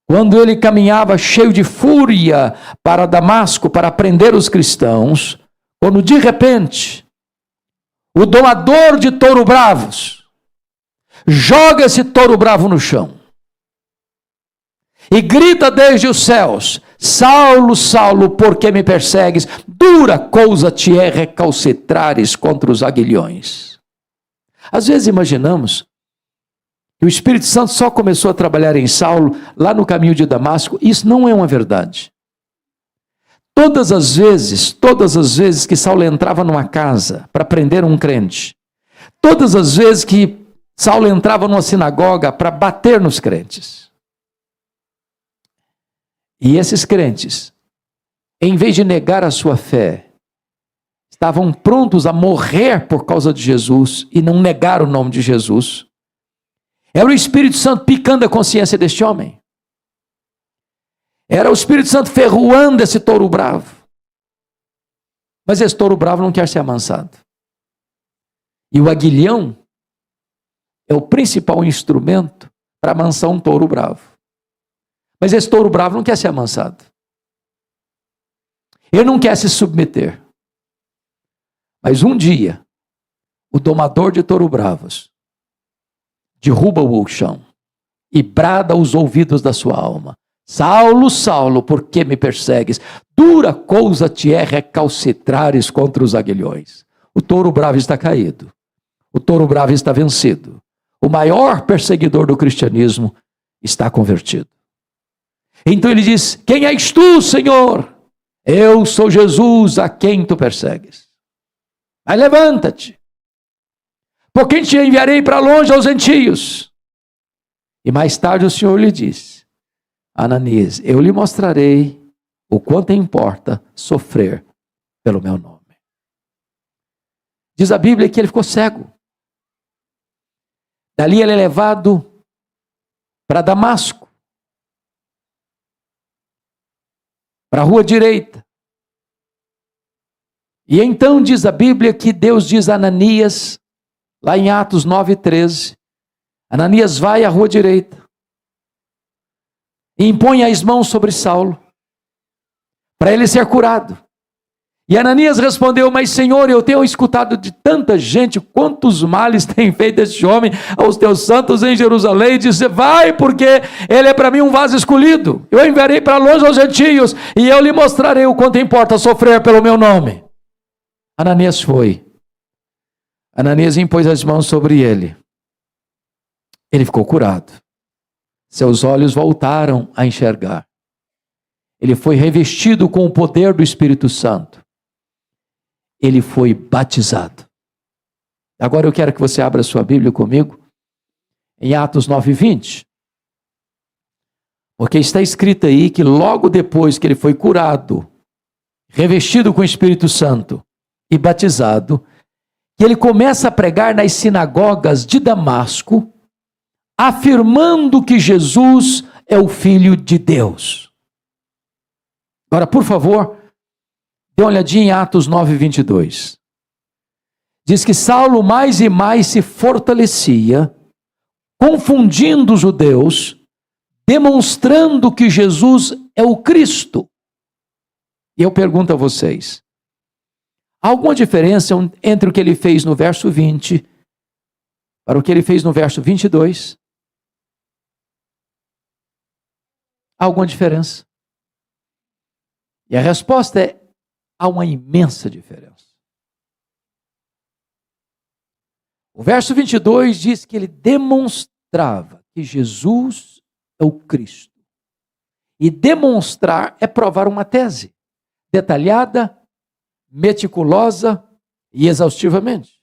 Quando ele caminhava cheio de fúria para Damasco para prender os cristãos, quando de repente o domador de touro bravos joga esse touro bravo no chão e grita desde os céus: Saulo, Saulo, por que me persegues? Dura coisa te é recalcitrares contra os aguilhões. Às vezes imaginamos que o Espírito Santo só começou a trabalhar em Saulo lá no caminho de Damasco. Isso não é uma verdade. Todas as vezes que Saulo entrava numa casa para prender um crente, todas as vezes que Saulo entrava numa sinagoga para bater nos crentes, e esses crentes, em vez de negar a sua fé, estavam prontos a morrer por causa de Jesus e não negaram o nome de Jesus. Era o Espírito Santo picando a consciência deste homem. Era o Espírito Santo ferroando esse touro bravo. Mas esse touro bravo não quer ser amansado. E o aguilhão é o principal instrumento para amansar um touro bravo. Mas esse touro bravo não quer ser amansado. Ele não quer se submeter. Mas um dia, o domador de touro bravos derruba-o ao chão e brada aos ouvidos da sua alma: Saulo, Saulo, por que me persegues? Dura coisa te é recalcitrares contra os aguilhões. O touro bravo está caído. O touro bravo está vencido. O maior perseguidor do cristianismo está convertido. Então ele diz: quem és tu, Senhor? Eu sou Jesus a quem tu persegues. Mas levanta-te, por quem te enviarei para longe aos gentios? E mais tarde o Senhor lhe disse: Ananias, eu lhe mostrarei o quanto importa sofrer pelo meu nome. Diz a Bíblia que ele ficou cego. Dali ele é levado para Damasco, para a rua direita. E então diz a Bíblia que Deus diz a Ananias, lá em Atos 9:13, Ananias vai à rua direita e impõe as mãos sobre Saulo, para ele ser curado. E Ananias respondeu: mas Senhor, eu tenho escutado de tanta gente quantos males tem feito este homem aos teus santos em Jerusalém. E disse: vai, porque ele é para mim um vaso escolhido. Eu enviarei para longe aos gentios e eu lhe mostrarei o quanto importa sofrer pelo meu nome. Ananias foi. Ananias impôs as mãos sobre ele. Ele ficou curado. Seus olhos voltaram a enxergar. Ele foi revestido com o poder do Espírito Santo. Ele foi batizado. Agora eu quero que você abra sua Bíblia comigo em Atos 9:20. Porque está escrito aí que logo depois que ele foi curado, revestido com o Espírito Santo e batizado, que ele começa a pregar nas sinagogas de Damasco, afirmando que Jesus é o Filho de Deus. Agora, por favor, dê uma olhadinha em Atos 9:22. Diz que Saulo mais e mais se fortalecia, confundindo os judeus, demonstrando que Jesus é o Cristo. E eu pergunto a vocês, há alguma diferença entre o que ele fez no verso 20 para o que ele fez no verso 22? Há alguma diferença? E a resposta é: há uma imensa diferença. O verso 22 diz que ele demonstrava que Jesus é o Cristo. E demonstrar é provar uma tese detalhada, meticulosa e exaustivamente.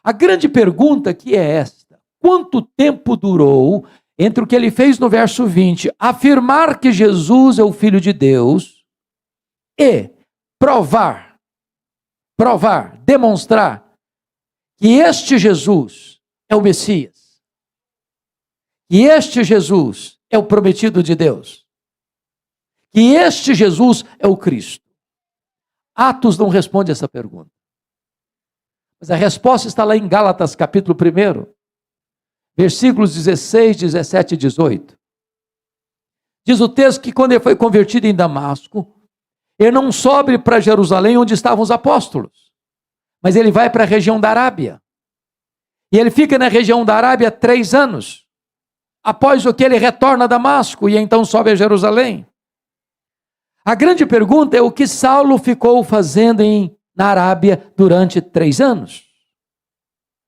A grande pergunta aqui é esta: quanto tempo durou entre o que ele fez no verso 20, afirmar que Jesus é o Filho de Deus, e provar, demonstrar que este Jesus é o Messias, que este Jesus é o prometido de Deus, que este Jesus é o Cristo? Atos não responde essa pergunta. Mas a resposta está lá em Gálatas capítulo 1, versículos 16, 17 e 18. Diz o texto que quando ele foi convertido em Damasco, ele não sobe para Jerusalém onde estavam os apóstolos, mas ele vai para a região da Arábia. E ele fica na região da Arábia 3 anos. Após o que ele retorna a Damasco e então sobe a Jerusalém. A grande pergunta é o que Saulo ficou fazendo na Arábia durante 3 anos?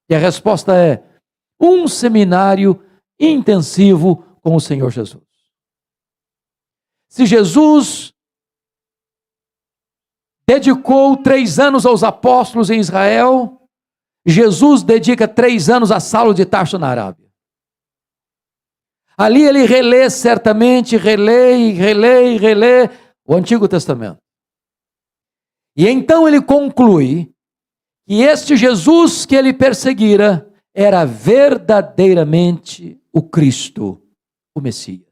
E a resposta é um seminário intensivo com o Senhor Jesus. Se Jesus dedicou 3 anos aos apóstolos em Israel, Jesus dedica 3 anos a Saulo de Tarso na Arábia. Ali ele relê o Antigo Testamento. E então ele conclui que este Jesus que ele perseguira era verdadeiramente o Cristo, o Messias.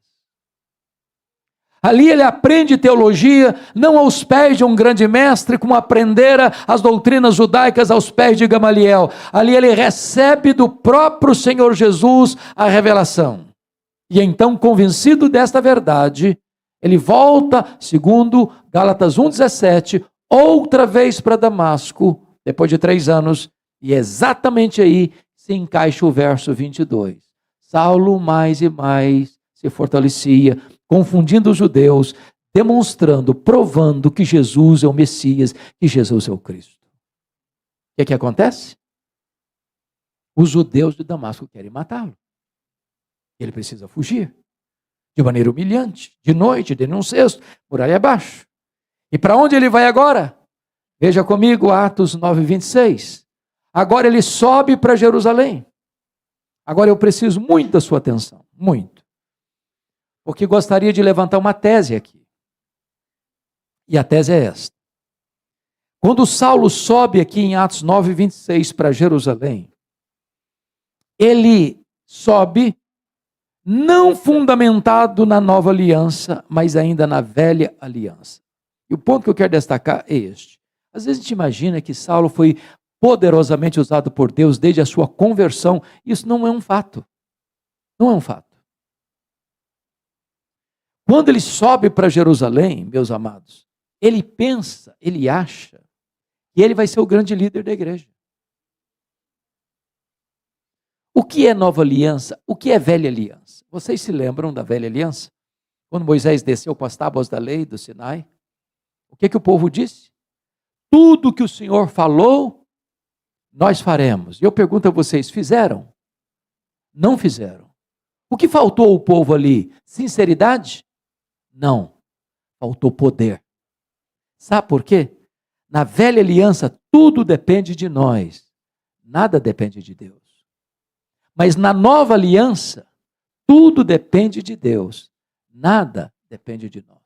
Ali ele aprende teologia, não aos pés de um grande mestre, como aprendera as doutrinas judaicas aos pés de Gamaliel. Ali ele recebe do próprio Senhor Jesus a revelação. E então, convencido desta verdade, ele volta, segundo Gálatas 1,17, outra vez para Damasco, depois de 3 anos, e exatamente aí se encaixa o verso 22. Saulo mais e mais se fortalecia, confundindo os judeus, demonstrando, provando que Jesus é o Messias, que Jesus é o Cristo. O que acontece? Os judeus de Damasco querem matá-lo. Ele precisa fugir, de maneira humilhante, de noite, de num cesto, muralha abaixo. E para onde ele vai agora? Veja comigo Atos 9:26. Agora ele sobe para Jerusalém. Agora eu preciso muito da sua atenção, muito. Porque gostaria de levantar uma tese aqui. E a tese é esta. Quando Saulo sobe aqui em Atos 9:26 para Jerusalém, ele sobe não fundamentado na nova aliança, mas ainda na velha aliança. E o ponto que eu quero destacar é este. Às vezes a gente imagina que Saulo foi poderosamente usado por Deus desde a sua conversão. Isso não é um fato. Não é um fato. Quando ele sobe para Jerusalém, meus amados, ele pensa, ele acha que ele vai ser o grande líder da igreja. O que é nova aliança? O que é velha aliança? Vocês se lembram da velha aliança? Quando Moisés desceu com as tábuas da lei do Sinai, o que o povo disse? Tudo que o Senhor falou, nós faremos. E eu pergunto a vocês, fizeram? Não fizeram. O que faltou ao povo ali? Sinceridade? Não. Faltou poder. Sabe por quê? Na velha aliança, tudo depende de nós. Nada depende de Deus. Mas na nova aliança, tudo depende de Deus. Nada depende de nós.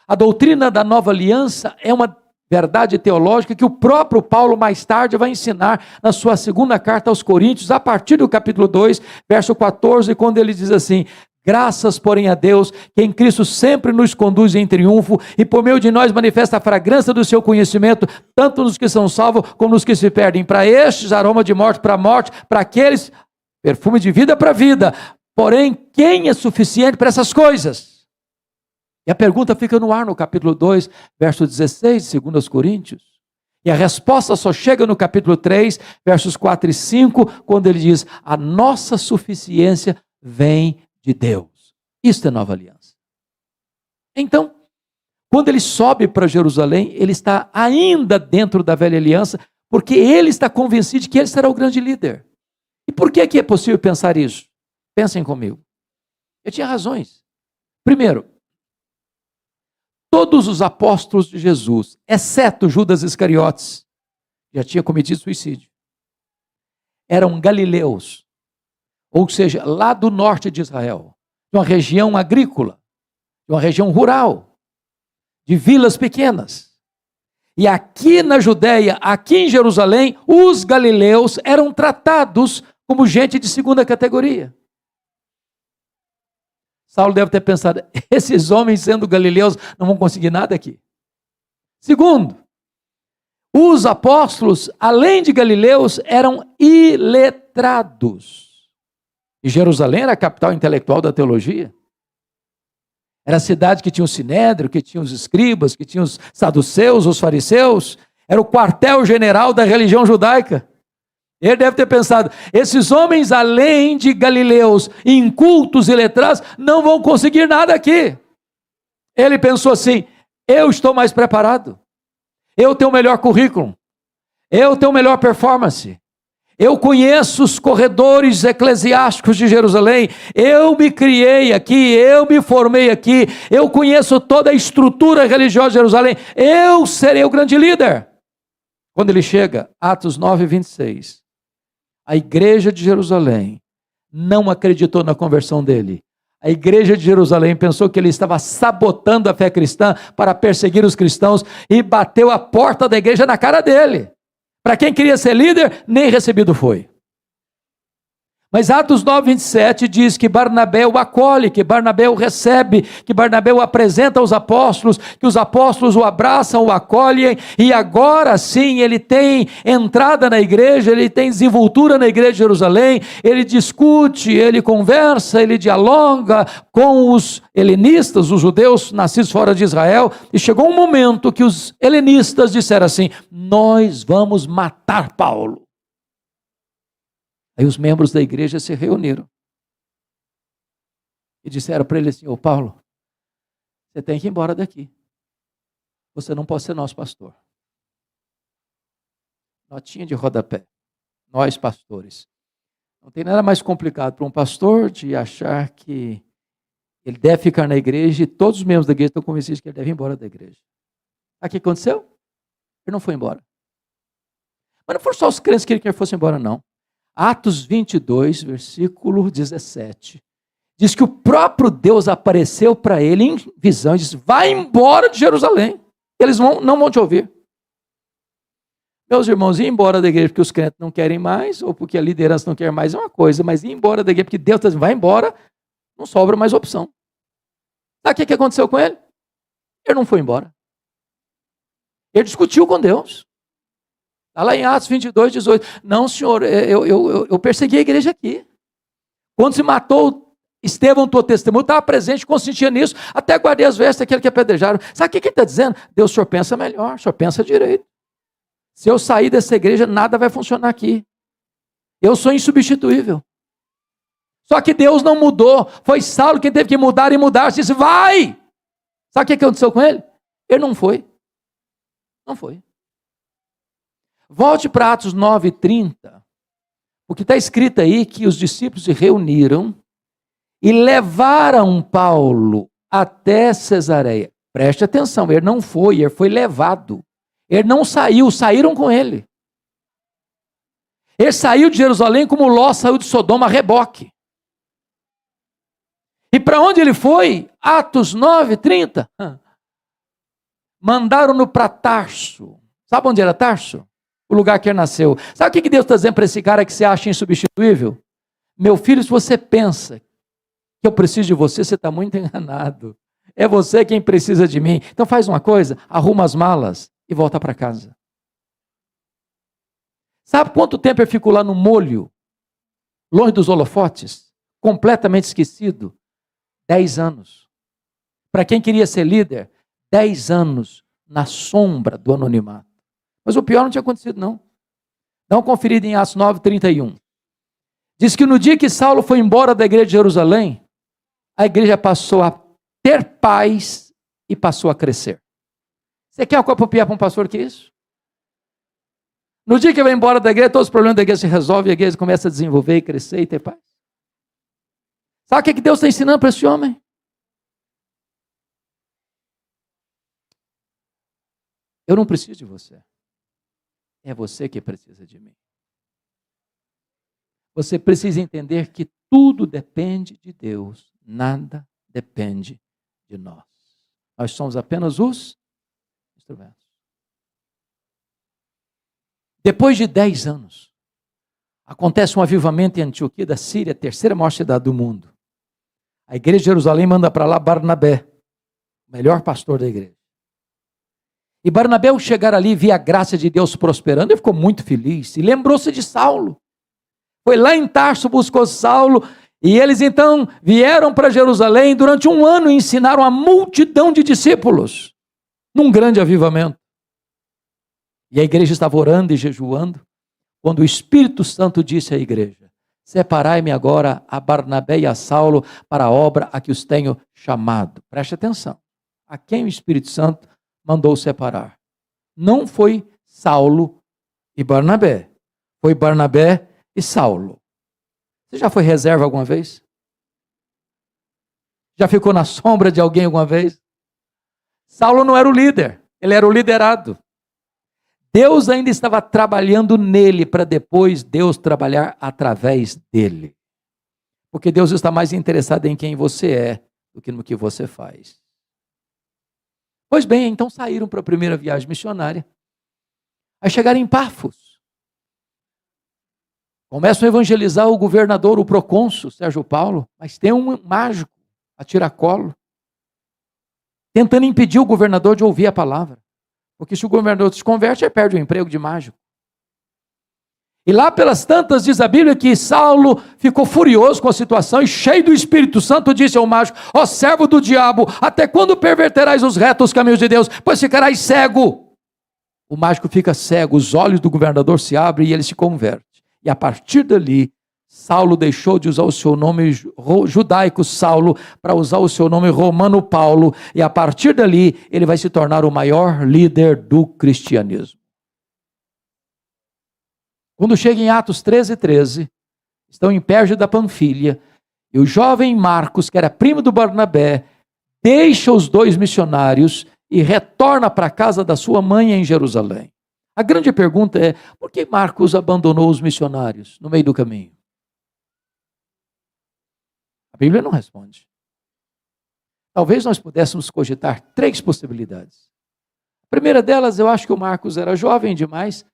A doutrina da nova aliança é uma verdade teológica que o próprio Paulo mais tarde vai ensinar na sua segunda carta aos Coríntios, a partir do capítulo 2, verso 14, quando ele diz assim: graças, porém, a Deus, que em Cristo sempre nos conduz em triunfo e por meio de nós manifesta a fragrância do seu conhecimento, tanto nos que são salvos como nos que se perdem. Para estes, aroma de morte para a morte, para aqueles, perfume de vida para a vida. Porém, quem é suficiente para essas coisas? E a pergunta fica no ar no capítulo 2, verso 16, de 2 Coríntios. E a resposta só chega no capítulo 3, versos 4 e 5, quando ele diz: a nossa suficiência vem de Deus. Isto é nova aliança. Então, quando ele sobe para Jerusalém, ele está ainda dentro da velha aliança, porque ele está convencido de que ele será o grande líder. E por que é possível pensar isso? Pensem comigo. Eu tinha razões. Primeiro, todos os apóstolos de Jesus, exceto Judas Iscariotes, já tinha cometido suicídio, eram galileus. Ou seja, lá do norte de Israel, de uma região agrícola, de uma região rural, de vilas pequenas. E aqui na Judéia, aqui em Jerusalém, os galileus eram tratados como gente de segunda categoria. Saulo deve ter pensado, esses homens sendo galileus não vão conseguir nada aqui. Segundo, os apóstolos, além de galileus, eram iletrados. E Jerusalém era a capital intelectual da teologia. Era a cidade que tinha o sinédrio, que tinha os escribas, que tinha os saduceus, os fariseus. Era o quartel-general da religião judaica. Ele deve ter pensado, esses homens, além de galileus, incultos e letrados, não vão conseguir nada aqui. Ele pensou assim, eu estou mais preparado. Eu tenho o melhor currículo. Eu tenho melhor performance. Eu conheço os corredores eclesiásticos de Jerusalém. Eu me criei aqui, eu me formei aqui. Eu conheço toda a estrutura religiosa de Jerusalém. Eu serei o grande líder. Quando ele chega, Atos 9, 26, a igreja de Jerusalém não acreditou na conversão dele. A igreja de Jerusalém pensou que ele estava sabotando a fé cristã para perseguir os cristãos e bateu a porta da igreja na cara dele. Para quem queria ser líder, nem recebido foi. Mas Atos 9, 27 diz que Barnabé o acolhe, que Barnabé o recebe, que Barnabé o apresenta aos apóstolos, que os apóstolos o abraçam, o acolhem, e agora sim ele tem entrada na igreja, ele tem desenvoltura na igreja de Jerusalém, ele discute, ele conversa, ele dialoga com os helenistas, os judeus nascidos fora de Israel, e chegou um momento que os helenistas disseram assim, nós vamos matar Paulo. Aí os membros da igreja se reuniram e disseram para ele assim, ô Paulo, você tem que ir embora daqui. Você não pode ser nosso pastor. Notinha de rodapé. Nós pastores. Não tem nada mais complicado para um pastor de achar que ele deve ficar na igreja e todos os membros da igreja estão convencidos que ele deve ir embora da igreja. Sabe o que aconteceu? Ele não foi embora. Mas não foram só os crentes que ele queria que fosse embora, não. Atos 22, versículo 17, diz que o próprio Deus apareceu para ele em visão e disse, vai embora de Jerusalém, eles não vão te ouvir. Meus irmãos, ir embora da igreja porque os crentes não querem mais, ou porque a liderança não quer mais é uma coisa, mas ir embora da igreja porque Deus está dizendo, vai embora, não sobra mais opção. Sabe o que aconteceu com ele? Ele não foi embora. Ele discutiu com Deus. Está lá em Atos 22, 18. Não, senhor, eu persegui a igreja aqui. Quando se matou Estevão, tua testemunha, estava presente, consentia nisso, até guardei as vestes daquele que apedrejaram. Sabe o que ele está dizendo? Deus, o senhor pensa melhor, o senhor pensa direito. Se eu sair dessa igreja, nada vai funcionar aqui. Eu sou insubstituível. Só que Deus não mudou. Foi Saulo quem teve que mudar e mudar. Disse, vai! Sabe o que aconteceu com ele? Ele não foi. Não foi. Volte para Atos 9, 30, porque está escrito aí que os discípulos se reuniram e levaram Paulo até Cesareia. Preste atenção, ele não foi, ele foi levado. Ele não saiu, saíram com ele. Ele saiu de Jerusalém como Ló saiu de Sodoma a reboque. E para onde ele foi? Atos 9, 30. Mandaram-no para Tarso. Sabe onde era Tarso? O lugar que ele nasceu. Sabe o que Deus está dizendo para esse cara que você acha insubstituível? Meu filho, se você pensa que eu preciso de você, você está muito enganado. É você quem precisa de mim. Então faz uma coisa, arruma as malas e volta para casa. Sabe quanto tempo eu fico lá no molho, longe dos holofotes, completamente esquecido? 10 anos. Para quem queria ser líder, 10 anos na sombra do anonimato. Mas o pior não tinha acontecido, não. Dá uma conferida em Atos 9, 31. Diz que no dia que Saulo foi embora da igreja de Jerusalém, a igreja passou a ter paz e passou a crescer. Você quer uma coisa pior para um pastor que isso? No dia que vai embora da igreja, todos os problemas da igreja se resolvem e a igreja começa a desenvolver e crescer e ter paz. Sabe o que Deus está ensinando para esse homem? Eu não preciso de você. É você que precisa de mim. Você precisa entender que tudo depende de Deus, nada depende de nós. Nós somos apenas os instrumentos. Depois de 10 anos, acontece um avivamento em Antioquia da Síria, a terceira maior cidade do mundo. A igreja de Jerusalém manda para lá Barnabé, o melhor pastor da igreja. E Barnabé, ao chegar ali, via a graça de Deus prosperando, ele ficou muito feliz e lembrou-se de Saulo. Foi lá em Tarso, buscou Saulo E eles então vieram para Jerusalém durante um ano e ensinaram a multidão de discípulos, num grande avivamento. E a igreja estava orando e jejuando, quando o Espírito Santo disse à igreja: separai-me agora a Barnabé e a Saulo para a obra a que os tenho chamado. Preste atenção, a quem o Espírito Santo mandou separar? Não foi Saulo e Barnabé, foi Barnabé e Saulo. Você já foi reserva alguma vez? Já ficou na sombra de alguém alguma vez? Saulo não era o líder, ele era o liderado. Deus ainda estava trabalhando nele para depois Deus trabalhar através dele. Porque Deus está mais interessado em quem você é do que no que você faz. Pois bem, então saíram para a primeira viagem missionária. Aí chegaram em Pafos. Começam a evangelizar o governador, o procônsul, Sérgio Paulo, mas tem um mágico a tiracolo, tentando impedir o governador de ouvir a palavra. Porque se o governador se converte, ele perde o emprego de mágico. E lá pelas tantas diz a Bíblia que Saulo ficou furioso com a situação e cheio do Espírito Santo disse ao mágico: ó servo do diabo, até quando perverterás os retos caminhos de Deus? Pois ficarás cego. O mágico fica cego, os olhos do governador se abrem e ele se converte. E a partir dali, Saulo deixou de usar o seu nome judaico Saulo para usar o seu nome romano Paulo. E a partir dali, ele vai se tornar o maior líder do cristianismo. Quando chega em Atos 13:13, estão em Perge da Panfilha, e o jovem Marcos, que era primo do Barnabé, deixa os dois missionários e retorna para a casa da sua mãe em Jerusalém. A grande pergunta é: por que Marcos abandonou os missionários no meio do caminho? A Bíblia não responde. Talvez nós pudéssemos cogitar 3 possibilidades. A primeira delas, eu acho que o Marcos era jovem demais,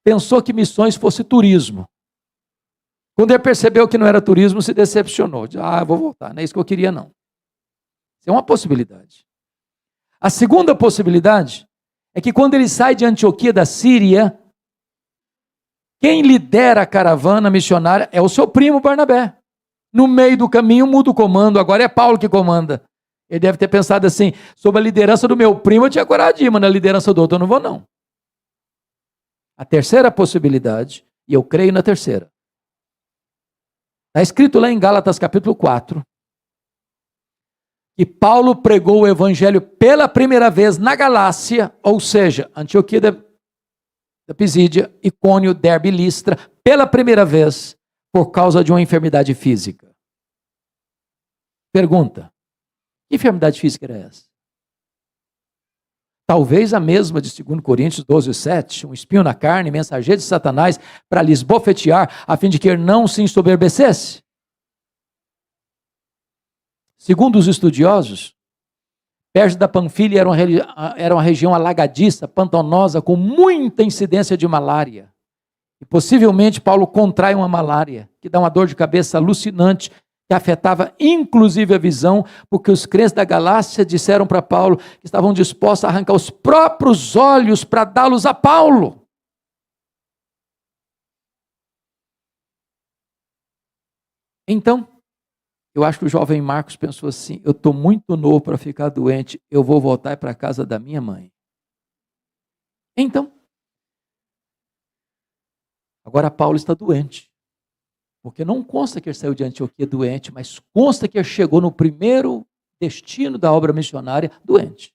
pensou que missões fosse turismo. Quando ele percebeu que não era turismo, se decepcionou. Diz: eu vou voltar, não é isso que eu queria não. Isso é uma possibilidade. A segunda possibilidade é que quando ele sai de Antioquia da Síria, quem lidera a caravana missionária é o seu primo Barnabé. No meio do caminho muda o comando, agora é Paulo que comanda. Ele deve ter pensado assim: sob a liderança do meu primo eu tinha coragem de ir, mas na liderança do outro eu não vou não. A terceira possibilidade, e eu creio na terceira, está escrito lá em Gálatas capítulo 4, que Paulo pregou o evangelho pela primeira vez na Galácia, ou seja, Antioquia da Pisídia, Icônio, Derbe e Listra, pela primeira vez, por causa de uma enfermidade física. Pergunta: que enfermidade física era essa? Talvez a mesma de 2 Coríntios 12:7, um espinho na carne, mensageiro de Satanás, para lhes bofetear, a fim de que ele não se ensoberbecesse. Segundo os estudiosos, Perge da Panfilha era uma região alagadiça, pantanosa, com muita incidência de malária. E possivelmente Paulo contrai uma malária, que dá uma dor de cabeça alucinante, que afetava inclusive a visão, porque os crentes da Galácia disseram para Paulo que estavam dispostos a arrancar os próprios olhos para dá-los a Paulo. Então, eu acho que o jovem Marcos pensou assim: eu estou muito novo para ficar doente, eu vou voltar para a casa da minha mãe. Então, agora Paulo está doente, porque não consta que ele saiu de Antioquia doente, mas consta que ele chegou no primeiro destino da obra missionária doente.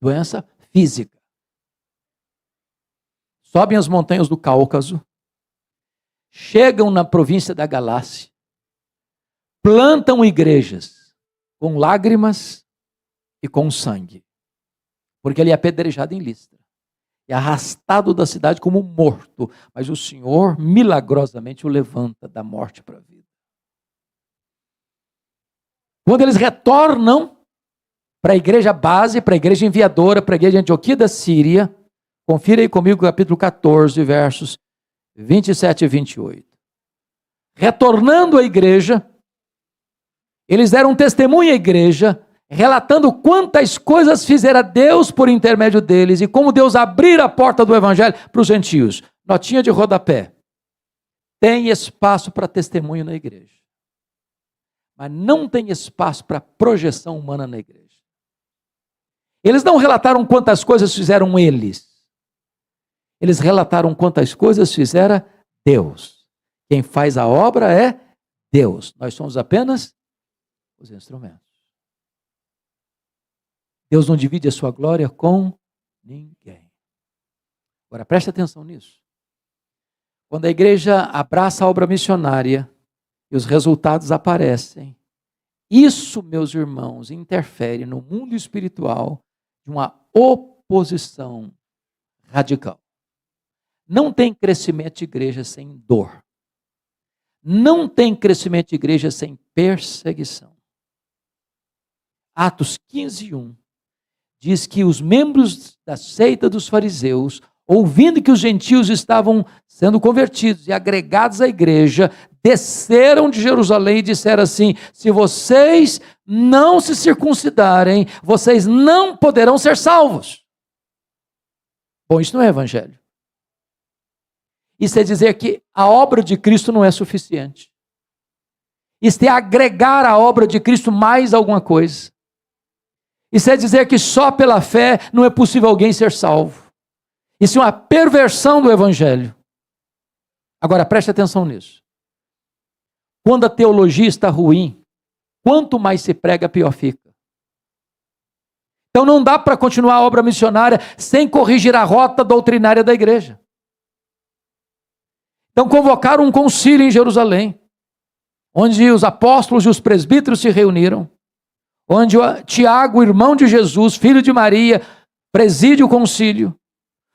Doença física. Sobem as montanhas do Cáucaso, chegam na província da Galácia, plantam igrejas com lágrimas e com sangue, porque ele é apedrejado em Listra. É arrastado da cidade como morto, mas o Senhor milagrosamente o levanta da morte para a vida. Quando eles retornam para a igreja base, para a igreja enviadora, para a igreja de Antioquia da Síria, confira aí comigo o capítulo 14, versos 27 e 28. Retornando à igreja, eles deram testemunho à igreja, relatando quantas coisas fizera Deus por intermédio deles e como Deus abrira a porta do evangelho para os gentios. Notinha de rodapé: tem espaço para testemunho na igreja. mas não tem espaço para projeção humana na igreja. Eles não relataram quantas coisas fizeram eles. Eles relataram quantas coisas fizera Deus. Quem faz a obra é Deus. Nós somos apenas os instrumentos. Deus não divide a sua glória com ninguém. Agora, preste atenção nisso. Quando a igreja abraça a obra missionária e os resultados aparecem, isso, meus irmãos, interfere no mundo espiritual de uma oposição radical. Não tem crescimento de igreja sem dor. Não tem crescimento de igreja sem perseguição. Atos 15:1 diz que os membros da seita dos fariseus, ouvindo que os gentios estavam sendo convertidos e agregados à igreja, desceram de Jerusalém e disseram assim: se vocês não se circuncidarem, vocês não poderão ser salvos. Bom, isso não é evangelho. Isso é dizer que a obra de Cristo não é suficiente. Isso é agregar à obra de Cristo mais alguma coisa. Isso é dizer que só pela fé não é possível alguém ser salvo. Isso é uma perversão do evangelho. Agora, preste atenção nisso. Quando a teologia está ruim, quanto mais se prega, pior fica. Então não dá para continuar a obra missionária sem corrigir a rota doutrinária da igreja. Então convocaram um concílio em Jerusalém, onde os apóstolos e os presbíteros se reuniram, onde Tiago, irmão de Jesus, filho de Maria, preside o concílio,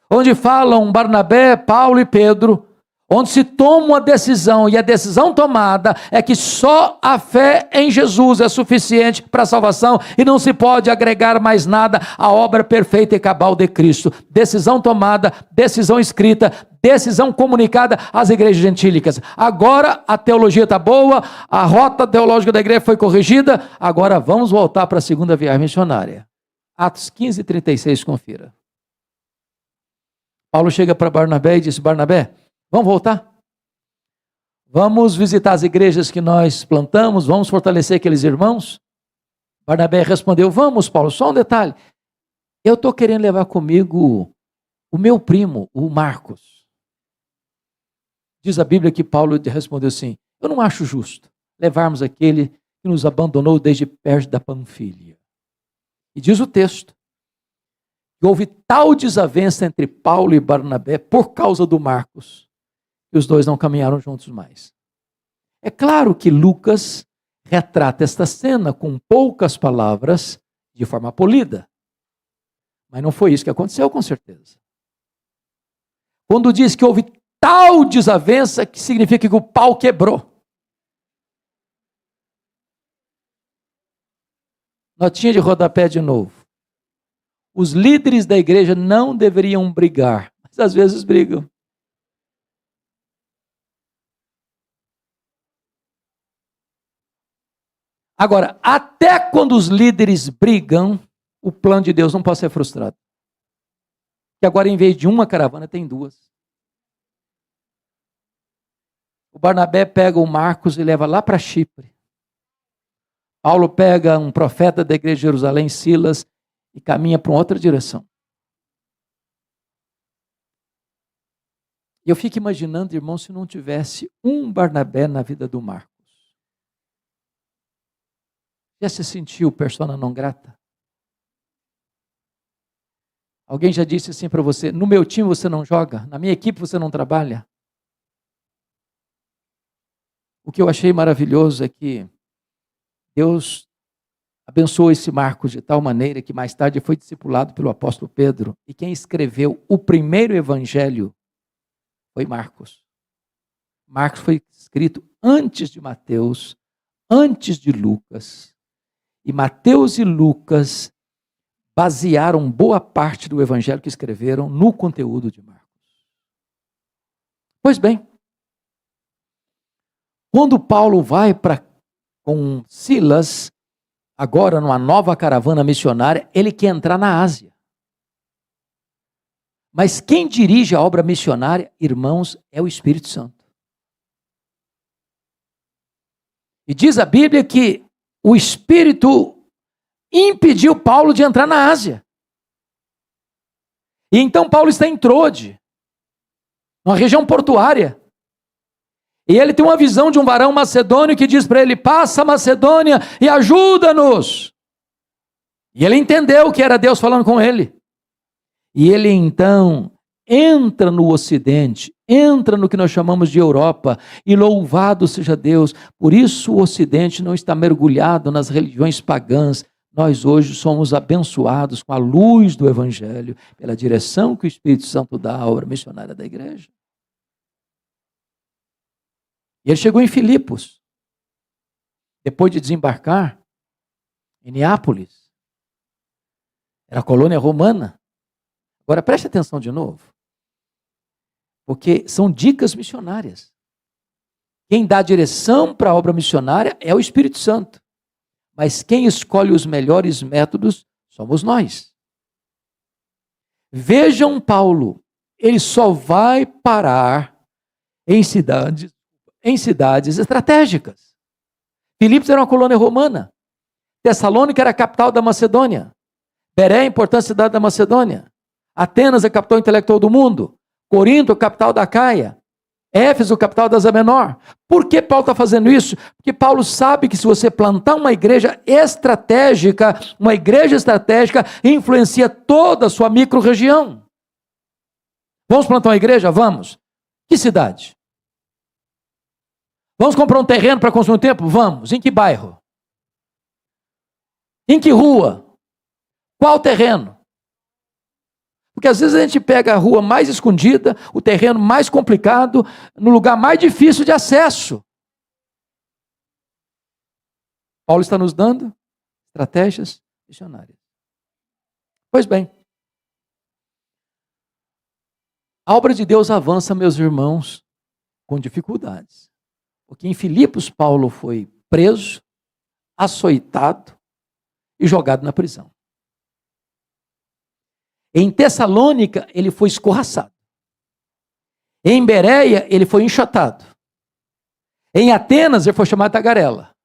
onde falam Barnabé, Paulo e Pedro, onde se toma uma decisão, e a decisão tomada é que só a fé em Jesus é suficiente para a salvação e não se pode agregar mais nada à obra perfeita e cabal de Cristo. Decisão tomada, decisão escrita, decisão comunicada às igrejas gentílicas. Agora a teologia está boa, a rota teológica da igreja foi corrigida, agora vamos voltar para a segunda viagem missionária. Atos 15:36, confira. Paulo chega para Barnabé e diz: Barnabé, vamos voltar? Vamos visitar as igrejas que nós plantamos? Vamos fortalecer aqueles irmãos? Barnabé respondeu: vamos, Paulo, só um detalhe. Eu estou querendo levar comigo o meu primo, o Marcos. Diz a Bíblia que Paulo respondeu assim: eu não acho justo levarmos aquele que nos abandonou desde perto da Panfilha. E diz o texto que houve tal desavença entre Paulo e Barnabé por causa do Marcos, que os dois não caminharam juntos mais. É claro que Lucas retrata esta cena com poucas palavras, de forma polida. Mas não foi isso que aconteceu, com certeza. Quando diz que houve tal desavença, que significa que o pau quebrou. Notinha de rodapé de novo. Os líderes da igreja não deveriam brigar, mas às vezes brigam. Agora, até quando os líderes brigam, o plano de Deus não pode ser frustrado. Que agora, em vez de uma caravana, tem duas. O Barnabé pega o Marcos e leva lá para Chipre. Paulo pega um profeta da igreja de Jerusalém, Silas, e caminha para outra direção. E eu fico imaginando, irmão, se não tivesse um Barnabé na vida do Marcos. Já se sentiu persona não grata? Alguém já disse assim para você: no meu time você não joga, na minha equipe você não trabalha? O que eu achei maravilhoso é que Deus abençoou esse Marcos de tal maneira que mais tarde foi discipulado pelo apóstolo Pedro, e quem escreveu o primeiro evangelho foi Marcos. Marcos foi escrito antes de Mateus, antes de Lucas, e Mateus e Lucas basearam boa parte do evangelho que escreveram no conteúdo de Marcos. Pois bem, quando Paulo vai com Silas, agora numa nova caravana missionária, ele quer entrar na Ásia. Mas quem dirige a obra missionária, irmãos, é o Espírito Santo. E diz a Bíblia que o Espírito impediu Paulo de entrar na Ásia. E então Paulo está em Trode, uma região portuária. E ele tem uma visão de um varão macedônio que diz para ele: passa a Macedônia e ajuda-nos. E ele entendeu que era Deus falando com ele. E ele então entra no Ocidente, entra no que nós chamamos de Europa, e louvado seja Deus. Por isso o Ocidente não está mergulhado nas religiões pagãs. Nós hoje somos abençoados com a luz do Evangelho, pela direção que o Espírito Santo dá à obra missionária da igreja. E ele chegou em Filipos, depois de desembarcar em Neápolis. Era a colônia romana. Agora preste atenção de novo, porque são dicas missionárias. Quem dá direção para a obra missionária é o Espírito Santo. Mas quem escolhe os melhores métodos somos nós. Vejam Paulo, ele só vai parar em cidades estratégicas. Filipos era uma colônia romana. Tessalônica era a capital da Macedônia. Beré, a importante cidade da Macedônia. Atenas, a capital intelectual do mundo. Corinto, a capital da Caia. Éfeso, capital da Ásia Menor. Por que Paulo está fazendo isso? Porque Paulo sabe que se você plantar uma igreja estratégica, influencia toda a sua micro-região. Vamos plantar uma igreja? Vamos. Que cidade? Vamos comprar um terreno para construir um templo? Vamos. Em que bairro? Em que rua? Qual terreno? Porque às vezes a gente pega a rua mais escondida, o terreno mais complicado, no lugar mais difícil de acesso. Paulo está nos dando estratégias missionárias. Pois bem, a obra de Deus avança, meus irmãos, com dificuldades. Porque em Filipos, Paulo foi preso, açoitado e jogado na prisão. Em Tessalônica, ele foi escorraçado. Em Bereia, ele foi enxotado. Em Atenas, ele foi chamado de tagarela.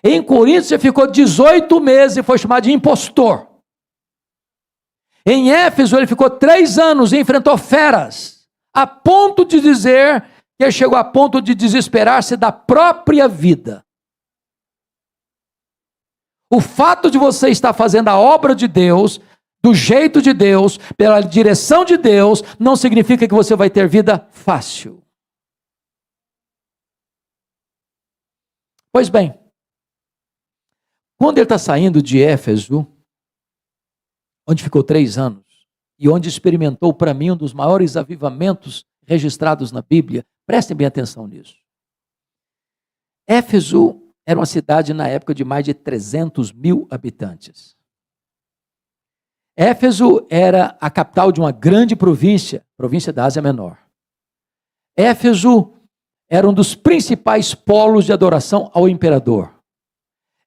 Em Corinto, ele ficou 18 meses e foi chamado de impostor. Em Éfeso, ele ficou 3 anos e enfrentou feras, a ponto de dizer que ele chegou a ponto de desesperar-se da própria vida. O fato de você estar fazendo a obra de Deus, do jeito de Deus, pela direção de Deus, não significa que você vai ter vida fácil. Pois bem, quando ele está saindo de Éfeso, onde ficou 3 anos, e onde experimentou para mim um dos maiores avivamentos registrados na Bíblia, prestem bem atenção nisso. Éfeso era uma cidade na época de mais de 300 mil habitantes. Éfeso era a capital de uma grande província da Ásia Menor. Éfeso era um dos principais polos de adoração ao imperador.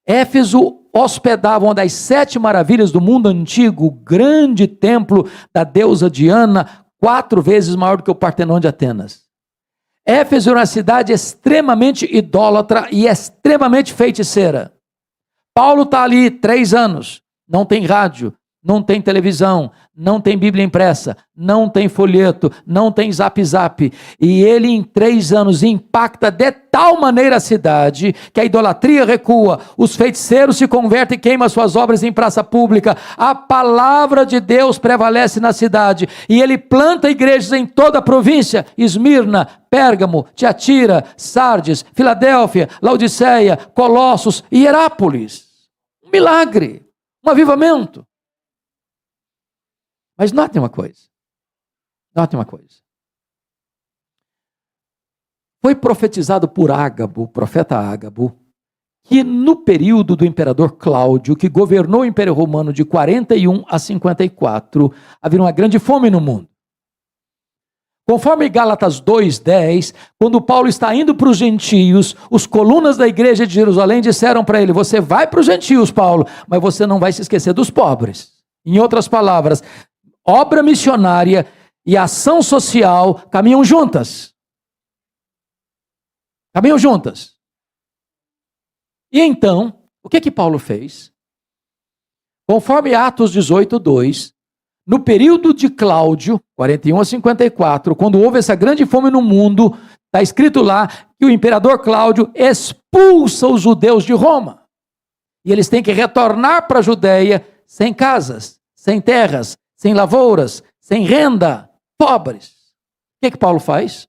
Éfeso hospedava uma das 7 maravilhas do mundo antigo, o grande templo da deusa Diana, 4 vezes maior do que o Partenon de Atenas. Éfeso era uma cidade extremamente idólatra e extremamente feiticeira. Paulo está ali 3 anos, não tem rádio, não tem televisão, não tem Bíblia impressa, não tem folheto, não tem zap. E ele em 3 anos impacta de tal maneira a cidade que a idolatria recua, os feiticeiros se convertem e queimam suas obras em praça pública, a palavra de Deus prevalece na cidade e ele planta igrejas em toda a província, Esmirna, Pérgamo, Tiatira, Sardes, Filadélfia, Laodiceia, Colossos e Hierápolis. Um milagre, um avivamento. Mas notem uma coisa. Foi profetizado por Ágabo, o profeta Ágabo, que no período do imperador Cláudio, que governou o Império Romano de 41 a 54, haveria uma grande fome no mundo. Conforme Gálatas 2:10, quando Paulo está indo para os gentios, os colunas da igreja de Jerusalém disseram para ele: você vai para os gentios, Paulo, mas você não vai se esquecer dos pobres. Em outras palavras, obra missionária e ação social caminham juntas. E então, o que Paulo fez? Conforme Atos 18:2, no período de Cláudio, 41 a 54, quando houve essa grande fome no mundo, está escrito lá que o imperador Cláudio expulsa os judeus de Roma. E eles têm que retornar para a Judéia sem casas, sem terras, sem lavouras, sem renda, pobres. O que Paulo faz?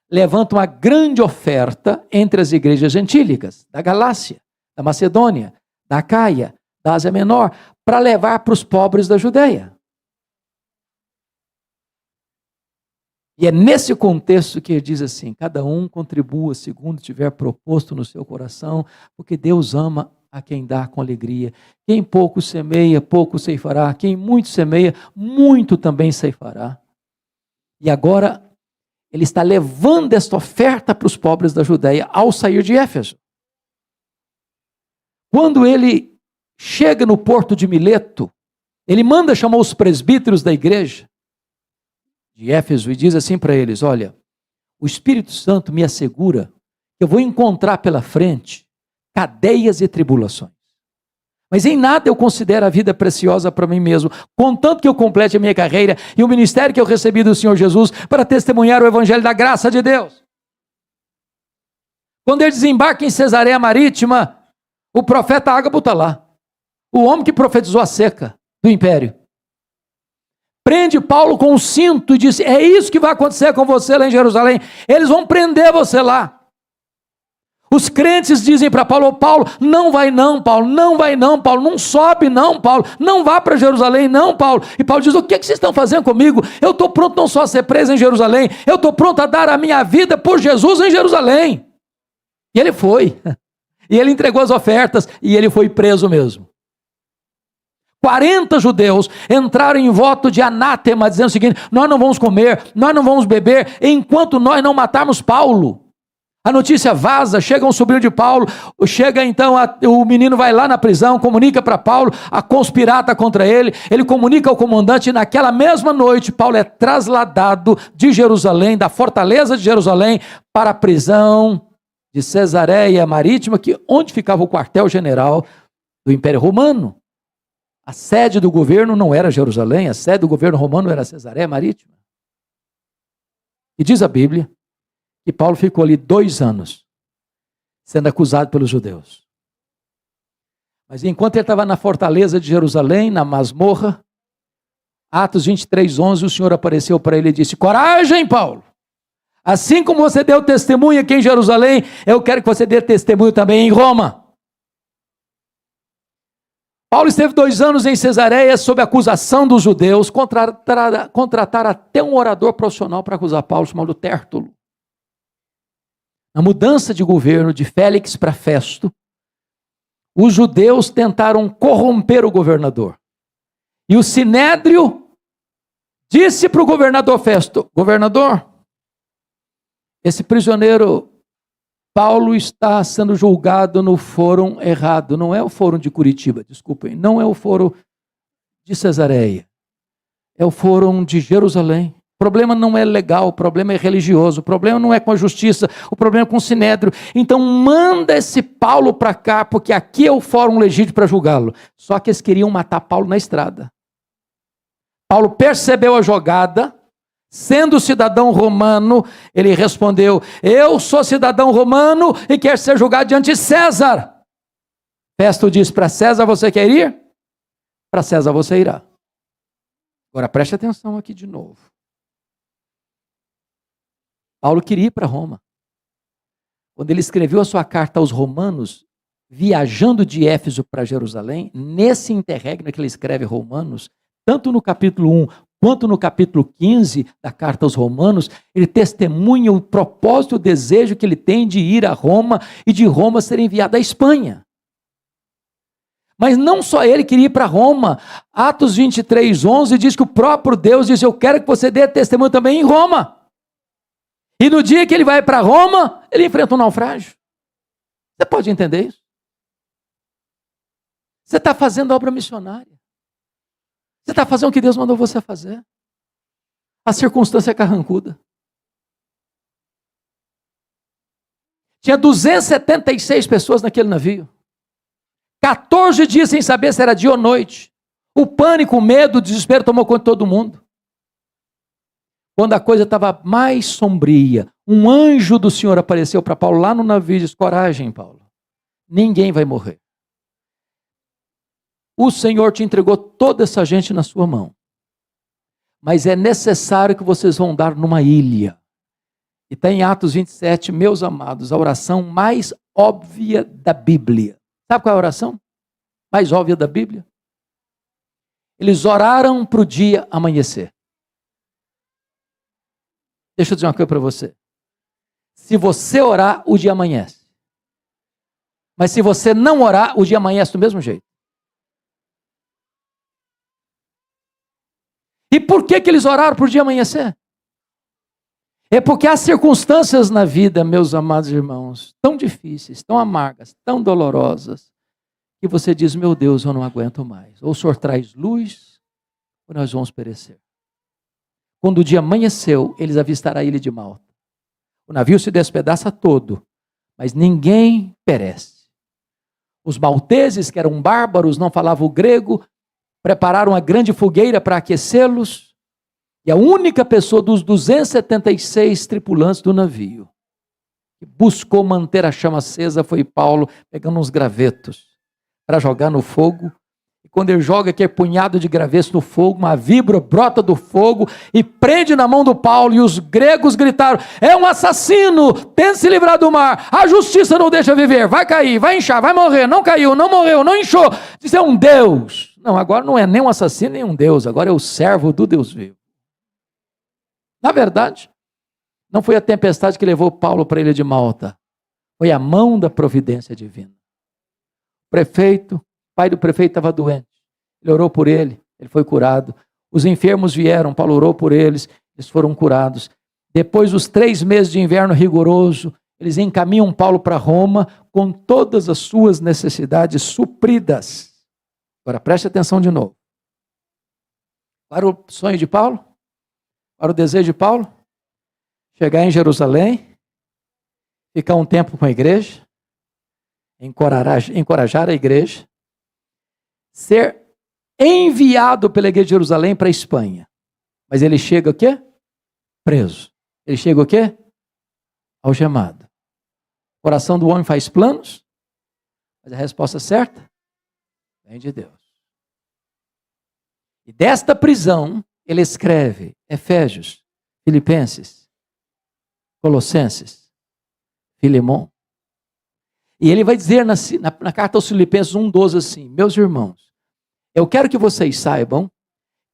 Levanta uma grande oferta entre as igrejas gentílicas, da Galácia, da Macedônia, da Acaia, da Ásia Menor, para levar para os pobres da Judéia. E é nesse contexto que ele diz assim: cada um contribua segundo tiver proposto no seu coração, porque Deus ama a quem dá com alegria. Quem pouco semeia, pouco ceifará. Quem muito semeia, muito também ceifará. E agora ele está levando esta oferta para os pobres da Judéia ao sair de Éfeso. Quando ele chega no porto de Mileto, ele manda chamar os presbíteros da igreja de Éfeso e diz assim para eles: olha, o Espírito Santo me assegura que eu vou encontrar pela frente cadeias e tribulações. Mas em nada eu considero a vida preciosa para mim mesmo, contanto que eu complete a minha carreira e o ministério que eu recebi do Senhor Jesus para testemunhar o evangelho da graça de Deus. Quando ele desembarca em Cesareia Marítima, o profeta Ágabo está lá, o homem que profetizou a seca do império. Prende Paulo com um cinto e diz: é isso que vai acontecer com você lá em Jerusalém, eles vão prender você lá. Os crentes dizem para Paulo: Paulo, não vai não, Paulo, não vai não, Paulo, não sobe não, Paulo, não vá para Jerusalém não, Paulo. E Paulo diz: o que vocês estão fazendo comigo? Eu estou pronto não só a ser preso em Jerusalém, eu estou pronto a dar a minha vida por Jesus em Jerusalém. E ele foi, e ele entregou as ofertas, e ele foi preso mesmo. 40 judeus entraram em voto de anátema, dizendo o seguinte: nós não vamos comer, nós não vamos beber, enquanto nós não matarmos Paulo. A notícia vaza, chega um sobrinho de Paulo, chega então, o menino vai lá na prisão, comunica para Paulo, a conspirata contra ele, ele comunica ao comandante, e naquela mesma noite, Paulo é trasladado de Jerusalém, da fortaleza de Jerusalém, para a prisão de Cesareia Marítima, onde ficava o quartel-general do Império Romano. A sede do governo não era Jerusalém, a sede do governo romano era Cesareia Marítima. E diz a Bíblia que Paulo ficou ali 2 anos, sendo acusado pelos judeus. Mas enquanto ele estava na fortaleza de Jerusalém, na masmorra, Atos 23:11, o Senhor apareceu para ele e disse: coragem, Paulo! Assim como você deu testemunho aqui em Jerusalém, eu quero que você dê testemunho também em Roma. Paulo esteve 2 anos em Cesareia sob acusação dos judeus, contrataram até um orador profissional para acusar Paulo, chamado Tértulo. Na mudança de governo de Félix para Festo, os judeus tentaram corromper o governador. E o Sinédrio disse para o governador Festo: governador, esse prisioneiro Paulo está sendo julgado no fórum errado. Não é o fórum de Curitiba, desculpem. Não é o fórum de Cesareia. É o fórum de Jerusalém. O problema não é legal, o problema é religioso, o problema não é com a justiça, o problema é com o Sinédrio. Então manda esse Paulo para cá, porque aqui é o fórum legítimo para julgá-lo. Só que eles queriam matar Paulo na estrada. Paulo percebeu a jogada, sendo cidadão romano, ele respondeu: eu sou cidadão romano e quero ser julgado diante de César. Festo disse: para César você quer ir? Para César você irá. Agora preste atenção aqui de novo. Paulo queria ir para Roma. Quando ele escreveu a sua carta aos romanos, viajando de Éfeso para Jerusalém, nesse interregno que ele escreve Romanos, tanto no capítulo 1 quanto no capítulo 15 da carta aos romanos, ele testemunha o propósito, o desejo que ele tem de ir a Roma e de Roma ser enviado à Espanha. Mas não só ele queria ir para Roma. Atos 23:11 diz que o próprio Deus diz: eu quero que você dê testemunho também em Roma. E no dia que ele vai para Roma, ele enfrenta um naufrágio. Você pode entender isso? Você está fazendo obra missionária. Você está fazendo o que Deus mandou você fazer. A circunstância é carrancuda. Tinha 276 pessoas naquele navio. 14 dias sem saber se era dia ou noite. O pânico, o medo, o desespero tomou conta de todo mundo. Quando a coisa estava mais sombria, um anjo do Senhor apareceu para Paulo lá no navio e disse: coragem, Paulo, ninguém vai morrer. O Senhor te entregou toda essa gente na sua mão. Mas é necessário que vocês vão dar numa ilha. E está em Atos 27, meus amados, a oração mais óbvia da Bíblia. Sabe qual é a oração mais óbvia da Bíblia? Eles oraram para o dia amanhecer. Deixa eu dizer uma coisa para você. Se você orar, o dia amanhece. Mas se você não orar, o dia amanhece do mesmo jeito. E por que eles oraram para o dia amanhecer? É porque há circunstâncias na vida, meus amados irmãos, tão difíceis, tão amargas, tão dolorosas, que você diz: meu Deus, eu não aguento mais. Ou o Senhor traz luz, ou nós vamos perecer. Quando o dia amanheceu, eles avistaram a ilha de Malta. O navio se despedaça todo, mas ninguém perece. Os malteses, que eram bárbaros, não falavam o grego, prepararam uma grande fogueira para aquecê-los. E a única pessoa dos 276 tripulantes do navio que buscou manter a chama acesa foi Paulo, pegando uns gravetos para jogar no fogo. E quando ele joga aquele punhado de gravetos no fogo, uma víbora brota do fogo e prende na mão do Paulo. E os gregos gritaram: é um assassino, tente se livrar do mar, a justiça não deixa viver, vai cair, vai inchar, vai morrer. Não caiu, não morreu, não inchou. Diz: é um Deus. Não, agora não é nem um assassino, nem um Deus, agora é o servo do Deus vivo. Na verdade, não foi a tempestade que levou Paulo para a ilha de Malta. Foi a mão da providência divina. O prefeito, pai do prefeito estava doente. Ele orou por ele, ele foi curado. Os enfermos vieram, Paulo orou por eles, eles foram curados. Depois dos 3 meses de inverno rigoroso, eles encaminham Paulo para Roma com todas as suas necessidades supridas. Agora preste atenção de novo. Para o sonho de Paulo? Para o desejo de Paulo? Chegar em Jerusalém, ficar um tempo com a igreja, encorajar a igreja, ser enviado pela igreja de Jerusalém para a Espanha. Mas ele chega o quê? Preso. Ele chega o quê? Algemado. O coração do homem faz planos, mas a resposta certa vem de Deus. E desta prisão, ele escreve Efésios, Filipenses, Colossenses, Filemão. E ele vai dizer na carta aos Filipenses 1,12 assim: meus irmãos, eu quero que vocês saibam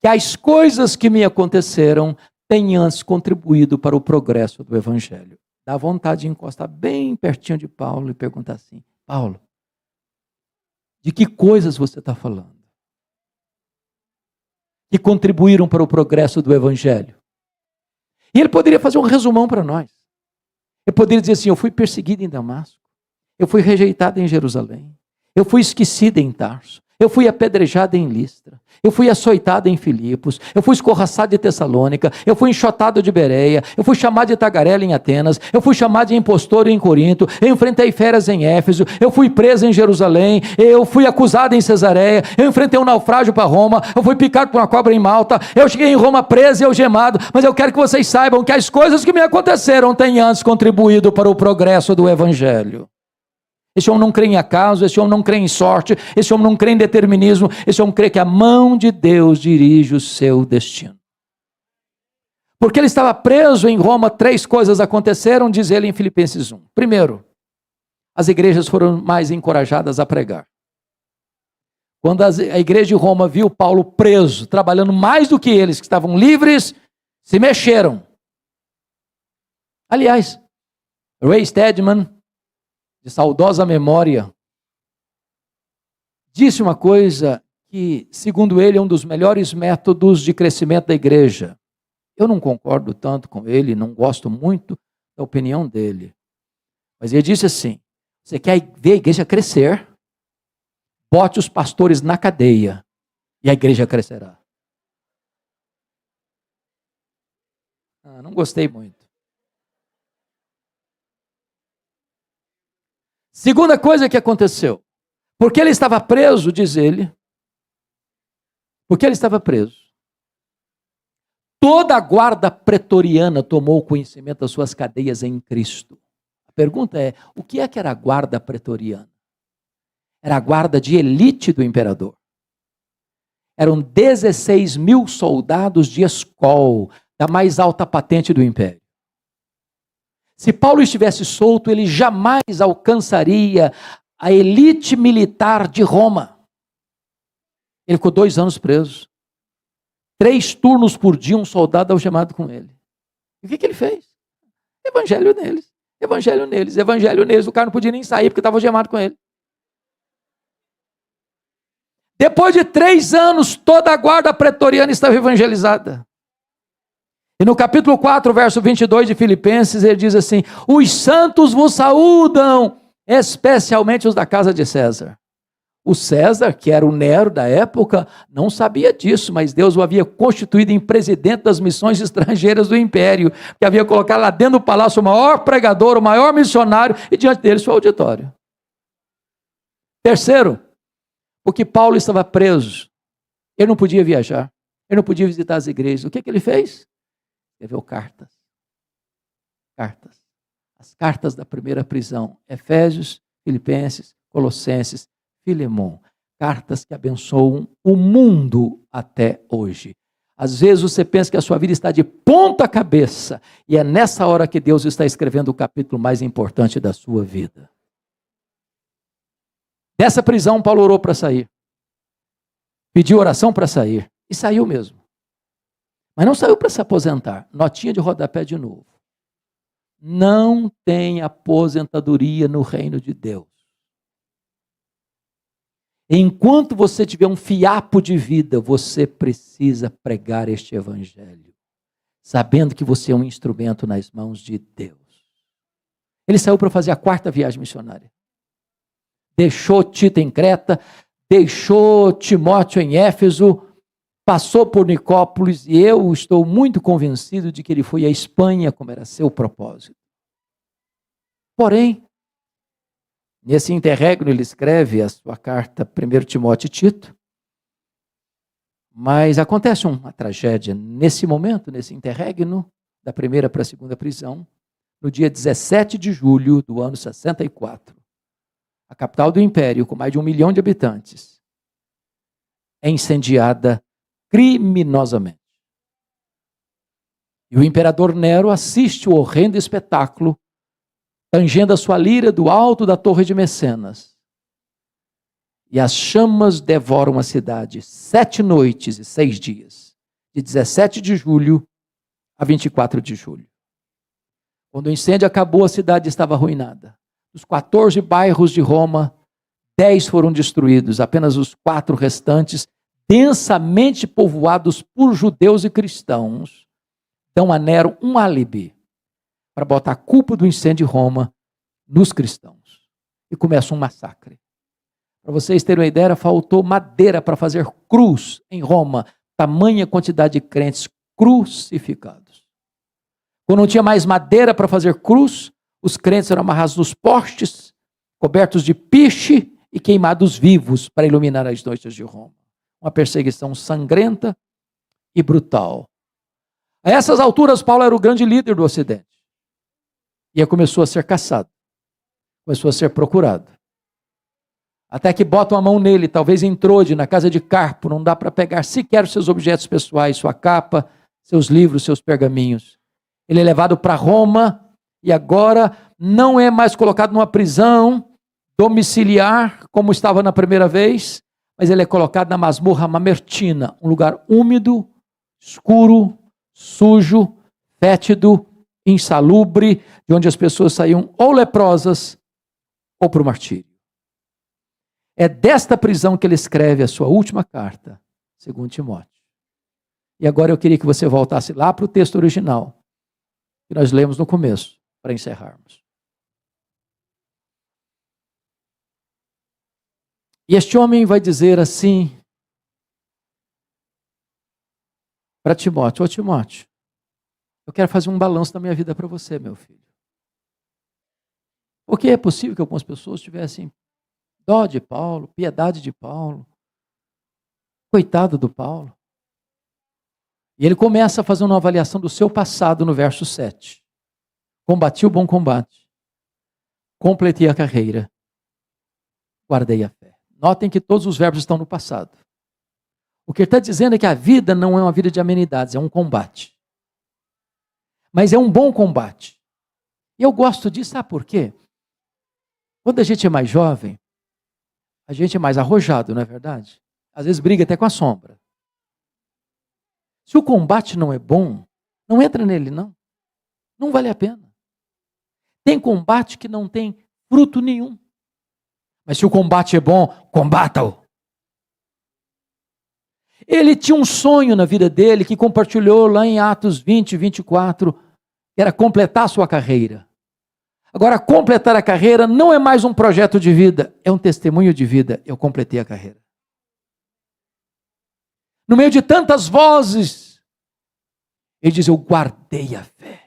que as coisas que me aconteceram têm antes contribuído para o progresso do Evangelho. Dá vontade de encostar bem pertinho de Paulo e perguntar assim: Paulo, de que coisas você está falando? Que contribuíram para o progresso do Evangelho. E ele poderia fazer um resumão para nós. Ele poderia dizer assim: eu fui perseguido em Damasco, eu fui rejeitado em Jerusalém, eu fui esquecido em Tarso, eu fui apedrejado em Listra, eu fui açoitado em Filipos, eu fui escorraçado de Tessalônica, eu fui enxotado de Bereia, eu fui chamado de tagarela em Atenas, eu fui chamado de impostor em Corinto, eu enfrentei feras em Éfeso, eu fui preso em Jerusalém, eu fui acusado em Cesareia, eu enfrentei um naufrágio para Roma, eu fui picado por uma cobra em Malta, eu cheguei em Roma preso e algemado, mas eu quero que vocês saibam que as coisas que me aconteceram têm antes contribuído para o progresso do Evangelho. Esse homem não crê em acaso, esse homem não crê em sorte, esse homem não crê em determinismo, esse homem crê que a mão de Deus dirige o seu destino. Porque ele estava preso em Roma, 3 coisas aconteceram, diz ele em Filipenses 1. Primeiro, as igrejas foram mais encorajadas a pregar. Quando a igreja de Roma viu Paulo preso, trabalhando mais do que eles, que estavam livres, se mexeram. Aliás, Ray Stedman, de saudosa memória, disse uma coisa que, segundo ele, é um dos melhores métodos de crescimento da igreja. Eu não concordo tanto com ele, não gosto muito da opinião dele. Mas ele disse assim: você quer ver a igreja crescer? Bote os pastores na cadeia e a igreja crescerá. Não gostei muito. Segunda coisa que aconteceu. Porque ele estava preso, diz ele. Porque ele estava preso. Toda a guarda pretoriana tomou conhecimento das suas cadeias em Cristo. A pergunta é, o que era a guarda pretoriana? Era a guarda de elite do imperador. Eram 16 mil soldados de escol, da mais alta patente do império. Se Paulo estivesse solto, ele jamais alcançaria a elite militar de Roma. Ele ficou 2 anos preso. 3 turnos por dia, um soldado algemado com ele. E o que ele fez? Evangelho neles, evangelho neles, evangelho neles. O cara não podia nem sair porque estava algemado com ele. Depois de 3 anos, toda a guarda pretoriana estava evangelizada. E no capítulo 4, verso 22 de Filipenses, ele diz assim: os santos vos saúdam, especialmente os da casa de César. O César, que era o Nero da época, não sabia disso, mas Deus o havia constituído em presidente das missões estrangeiras do império, que havia colocado lá dentro do palácio o maior pregador, o maior missionário, e diante dele seu auditório. Terceiro, porque Paulo estava preso, ele não podia viajar, ele não podia visitar as igrejas. O que ele fez? Escreveu cartas. Cartas. As cartas da primeira prisão. Efésios, Filipenses, Colossenses, Filemão. Cartas que abençoam o mundo até hoje. Às vezes você pensa que a sua vida está de ponta cabeça, e é nessa hora que Deus está escrevendo o capítulo mais importante da sua vida. Dessa prisão, Paulo orou para sair. Pediu oração para sair. E saiu mesmo. Mas não saiu para se aposentar. Notinha de rodapé de novo. Não tem aposentadoria no reino de Deus. Enquanto você tiver um fiapo de vida, você precisa pregar este evangelho, sabendo que você é um instrumento nas mãos de Deus. Ele saiu para fazer a 4ª viagem missionária. Deixou Tito em Creta, deixou Timóteo em Éfeso, passou por Nicópolis, e eu estou muito convencido de que ele foi à Espanha, como era seu propósito. Porém, nesse interregno ele escreve a sua carta, 1 Timóteo e Tito, mas acontece uma tragédia nesse momento, nesse interregno, da primeira para a segunda prisão, no dia 17 de julho do ano 64. A capital do império, com mais de 1 milhão de habitantes, é incendiada criminosamente. E o imperador Nero assiste o horrendo espetáculo, tangendo a sua lira do alto da torre de Mecenas. E as chamas devoram a cidade 7 noites e 6 dias, de 17 de julho a 24 de julho. Quando o incêndio acabou, a cidade estava arruinada. Dos 14 bairros de Roma, 10 foram destruídos, apenas os 4 restantes, densamente povoados por judeus e cristãos, dão a Nero um álibi para botar a culpa do incêndio de Roma nos cristãos. E começa um massacre. Para vocês terem uma ideia, faltou madeira para fazer cruz em Roma, tamanha quantidade de crentes crucificados. Quando não tinha mais madeira para fazer cruz, os crentes eram amarrados nos postes, cobertos de piche e queimados vivos para iluminar as noites de Roma. Uma perseguição sangrenta e brutal. A essas alturas, Paulo era o grande líder do Ocidente. E começou a ser caçado. Começou a ser procurado. Até que botam a mão nele, talvez em Trode, na casa de Carpo, não dá para pegar sequer os seus objetos pessoais, sua capa, seus livros, seus pergaminhos. Ele é levado para Roma, e agora não é mais colocado numa prisão domiciliar, como estava na primeira vez, mas ele é colocado na masmorra mamertina, um lugar úmido, escuro, sujo, fétido, insalubre, de onde as pessoas saíam ou leprosas ou para o martírio. É desta prisão que ele escreve a sua última carta, segundo Timóteo. E agora eu queria que você voltasse lá para o texto original, que nós lemos no começo, para encerrarmos. E este homem vai dizer assim para Timóteo: ô Timóteo, eu quero fazer um balanço da minha vida para você, meu filho. Porque é possível que algumas pessoas tivessem dó de Paulo, piedade de Paulo, coitado do Paulo. E ele começa a fazer uma avaliação do seu passado no verso 7. Combati o bom combate, completei a carreira, guardei a fé. Notem que todos os verbos estão no passado. O que ele está dizendo é que a vida não é uma vida de amenidades, é um combate. Mas é um bom combate. E eu gosto disso, sabe por quê? Quando a gente é mais jovem, a gente é mais arrojado, não é verdade? Às vezes briga até com a sombra. Se o combate não é bom, não entra nele, não. Não vale a pena. Tem combate que não tem fruto nenhum. Mas se o combate é bom, combata-o. Ele tinha um sonho na vida dele que compartilhou lá em Atos 20, 24, que era completar a sua carreira. Agora, completar a carreira não é mais um projeto de vida, é um testemunho de vida. Eu completei a carreira. No meio de tantas vozes, ele diz, eu guardei a fé.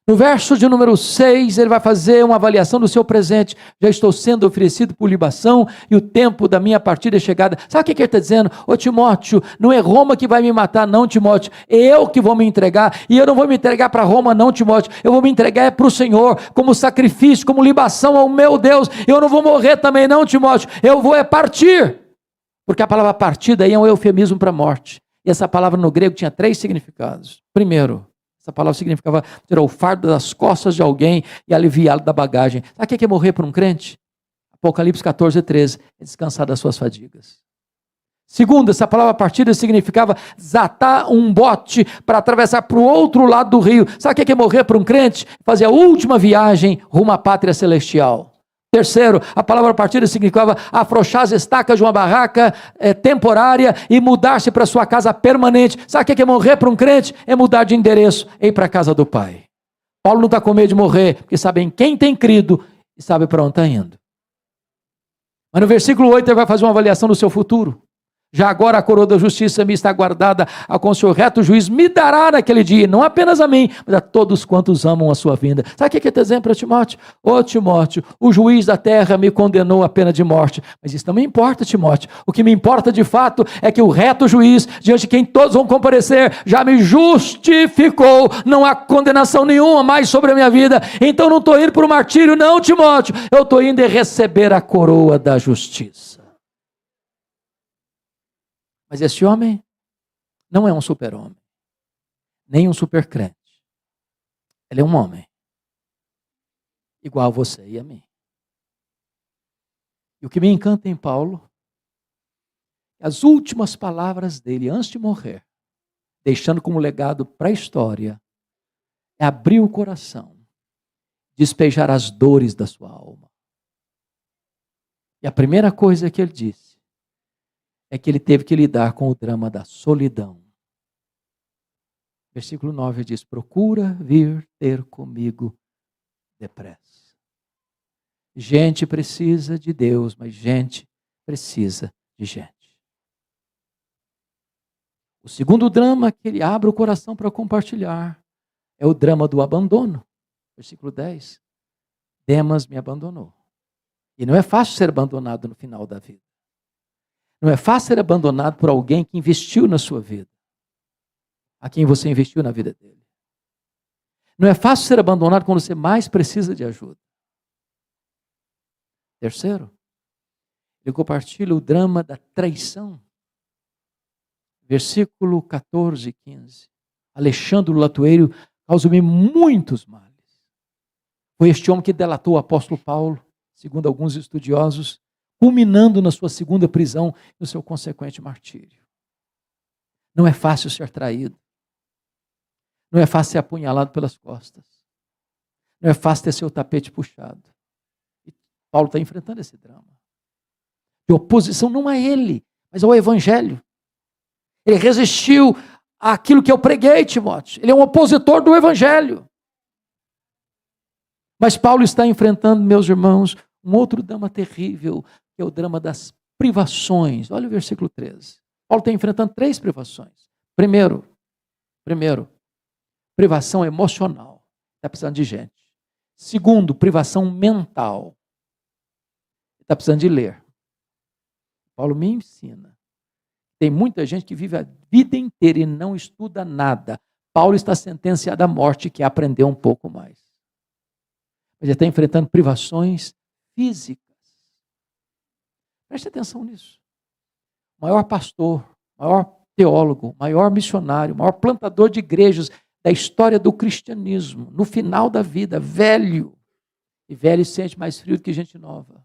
No verso de número 6, ele vai fazer uma avaliação do seu presente. Já estou sendo oferecido por libação e o tempo da minha partida é chegada. Sabe o que ele está dizendo? Ô Timóteo, não é Roma que vai me matar, não, Timóteo. É eu que vou me entregar. E eu não vou me entregar para Roma, não, Timóteo. Eu vou me entregar para o Senhor, como sacrifício, como libação ao meu Deus. Eu não vou morrer também, não, Timóteo. Eu vou partir. Porque a palavra partida aí é um eufemismo para a morte. E essa palavra no grego tinha 3 significados. Primeiro, essa palavra significava tirar o fardo das costas de alguém e aliviá-lo da bagagem. Sabe o que é morrer para um crente? Apocalipse 14, 13. É descansar das suas fadigas. Segundo, essa palavra partida significava desatar um bote para atravessar para o outro lado do rio. Sabe o que é morrer para um crente? Fazer a última viagem rumo à pátria celestial. Terceiro, a palavra partida significava afrouxar as estacas de uma barraca temporária e mudar-se para sua casa permanente. Sabe o que é morrer para um crente? É mudar de endereço e ir para a casa do Pai. Paulo não está com medo de morrer, porque sabe em quem tem crido e sabe para onde está indo. Mas no versículo 8 ele vai fazer uma avaliação do seu futuro. Já agora a coroa da justiça me está guardada, a com seu reto juiz me dará naquele dia, não apenas a mim, mas a todos quantos amam a sua vinda. Sabe o que é dizendo para Timóteo? Ô Timóteo, o juiz da terra me condenou à pena de morte, mas isso não me importa, Timóteo. O que me importa de fato é que o reto juiz, diante de quem todos vão comparecer, já me justificou, não há condenação nenhuma mais sobre a minha vida, então não estou indo para o martírio não, Timóteo, eu estou indo receber a coroa da justiça. Mas esse homem não é um super-homem, nem um super-crente. Ele é um homem, igual a você e a mim. E o que me encanta em Paulo, as últimas palavras dele antes de morrer, deixando como legado para a história, é abrir o coração, despejar as dores da sua alma. E a primeira coisa que ele disse, é que ele teve que lidar com o drama da solidão. Versículo 9 diz, procura vir ter comigo depressa. Gente precisa de Deus, mas gente precisa de gente. O segundo drama que ele abre o coração para compartilhar é o drama do abandono. Versículo 10, Demas me abandonou. E não é fácil ser abandonado no final da vida. Não é fácil ser abandonado por alguém que investiu na sua vida, a quem você investiu na vida dele. Não é fácil ser abandonado quando você mais precisa de ajuda. Terceiro, ele compartilha o drama da traição. Versículo 14 e 15. Alexandre o latoeiro causou-me muitos males. Foi este homem que delatou o apóstolo Paulo, segundo alguns estudiosos, culminando na sua segunda prisão e no seu consequente martírio. Não é fácil ser traído. Não é fácil ser apunhalado pelas costas. Não é fácil ter seu tapete puxado. E Paulo está enfrentando esse drama. De oposição não a ele, mas ao evangelho. Ele resistiu àquilo que eu preguei, Timóteo. Ele é um opositor do evangelho. Mas Paulo está enfrentando, meus irmãos, um outro drama terrível, que é o drama das privações. Olha o versículo 13. Paulo está enfrentando 3 privações. Primeiro, privação emocional. Está precisando de gente. Segundo, privação mental. Está precisando de ler. Paulo me ensina. Tem muita gente que vive a vida inteira e não estuda nada. Paulo está sentenciado à morte, que aprendeu um pouco mais. Mas ele está enfrentando privações físicas. Preste atenção nisso. O maior pastor, o maior teólogo, o maior missionário, o maior plantador de igrejas da história do cristianismo, no final da vida, velho. E velho sente mais frio do que gente nova.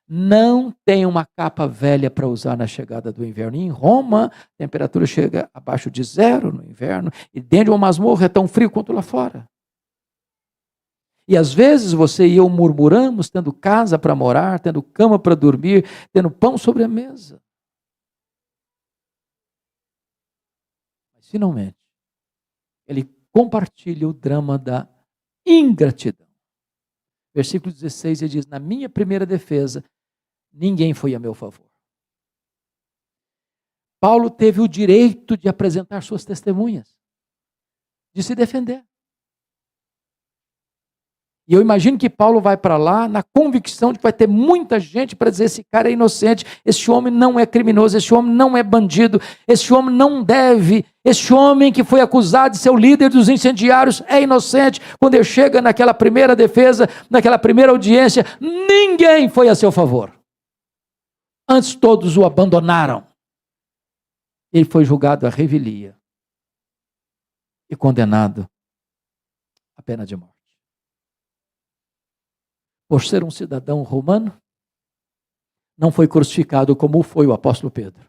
Não tem uma capa velha para usar na chegada do inverno. Em Roma, a temperatura chega abaixo de 0 no inverno, e dentro de uma masmorra é tão frio quanto lá fora. E às vezes você e eu murmuramos, tendo casa para morar, tendo cama para dormir, tendo pão sobre a mesa. Mas finalmente, ele compartilha o drama da ingratidão. Versículo 16, ele diz: na minha primeira defesa, ninguém foi a meu favor. Paulo teve o direito de apresentar suas testemunhas, de se defender. E eu imagino que Paulo vai para lá na convicção de que vai ter muita gente para dizer: esse cara é inocente, esse homem não é criminoso, esse homem não é bandido, esse homem não deve, esse homem que foi acusado de ser o líder dos incendiários é inocente. Quando ele chega naquela primeira defesa, naquela primeira audiência, ninguém foi a seu favor. Antes todos o abandonaram. Ele foi julgado à revelia e condenado à pena de morte. Por ser um cidadão romano, não foi crucificado como foi o apóstolo Pedro.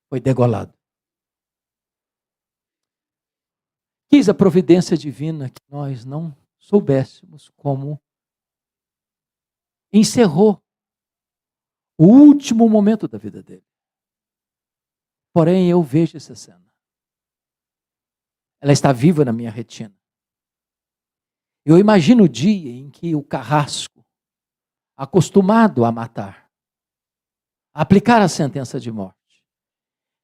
Foi degolado. Quis a providência divina que nós não soubéssemos como encerrou o último momento da vida dele. Porém, eu vejo essa cena. Ela está viva na minha retina. Eu imagino o dia em que o carrasco, acostumado a matar, a aplicar a sentença de morte,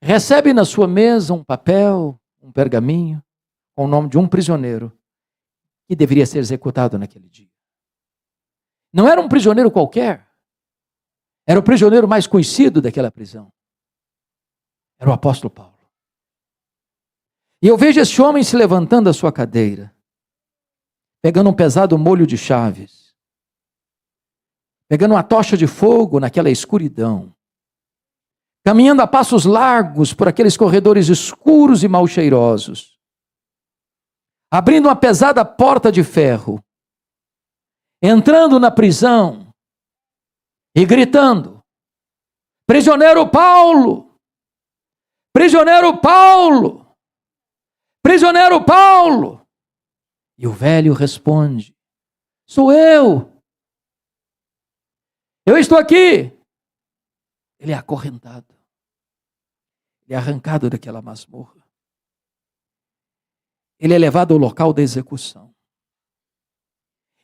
recebe na sua mesa um papel, um pergaminho, com o nome de um prisioneiro que deveria ser executado naquele dia. Não era um prisioneiro qualquer, era o prisioneiro mais conhecido daquela prisão. Era o apóstolo Paulo. E eu vejo esse homem se levantando da sua cadeira, pegando um pesado molho de chaves, pegando uma tocha de fogo naquela escuridão, caminhando a passos largos por aqueles corredores escuros e mal cheirosos, abrindo uma pesada porta de ferro, entrando na prisão e gritando: prisioneiro Paulo! Prisioneiro Paulo! Prisioneiro Paulo! E o velho responde: sou eu! Eu estou aqui! Ele é acorrentado. Ele é arrancado daquela masmorra. Ele é levado ao local da execução.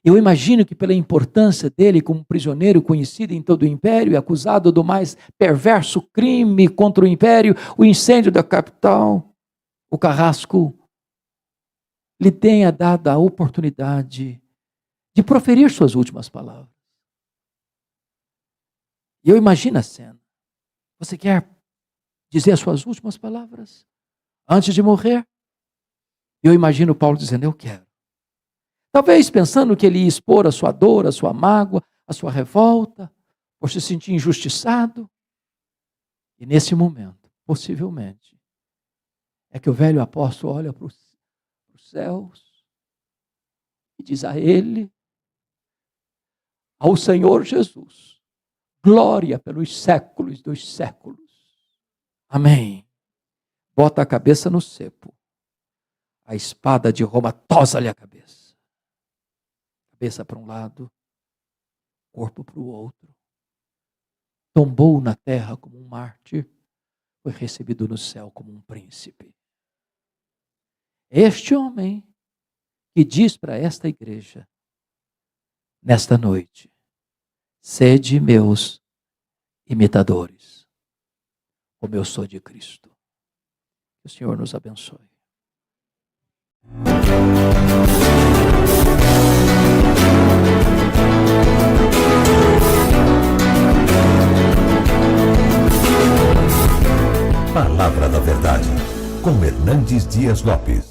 Eu imagino que pela importância dele como prisioneiro conhecido em todo o império e acusado do mais perverso crime contra o império, o incêndio da capital, o carrasco lhe tenha dado a oportunidade de proferir suas últimas palavras. E eu imagino a cena. Você quer dizer as suas últimas palavras antes de morrer? Eu imagino Paulo dizendo: eu quero. Talvez pensando que ele ia expor a sua dor, a sua mágoa, a sua revolta, por se sentir injustiçado. E nesse momento, possivelmente, é que o velho apóstolo olha para os céus e diz a ele, ao Senhor Jesus, glória pelos séculos dos séculos. Amém. Bota a cabeça no cepo. A espada de Roma tosa-lhe a cabeça. Cabeça para um lado, corpo para o outro. Tombou na terra como um mártir, foi recebido no céu como um príncipe. Este homem que diz para esta igreja, nesta noite: sede meus imitadores, como eu sou de Cristo. Que o Senhor nos abençoe. Hernandes Dias Lopes.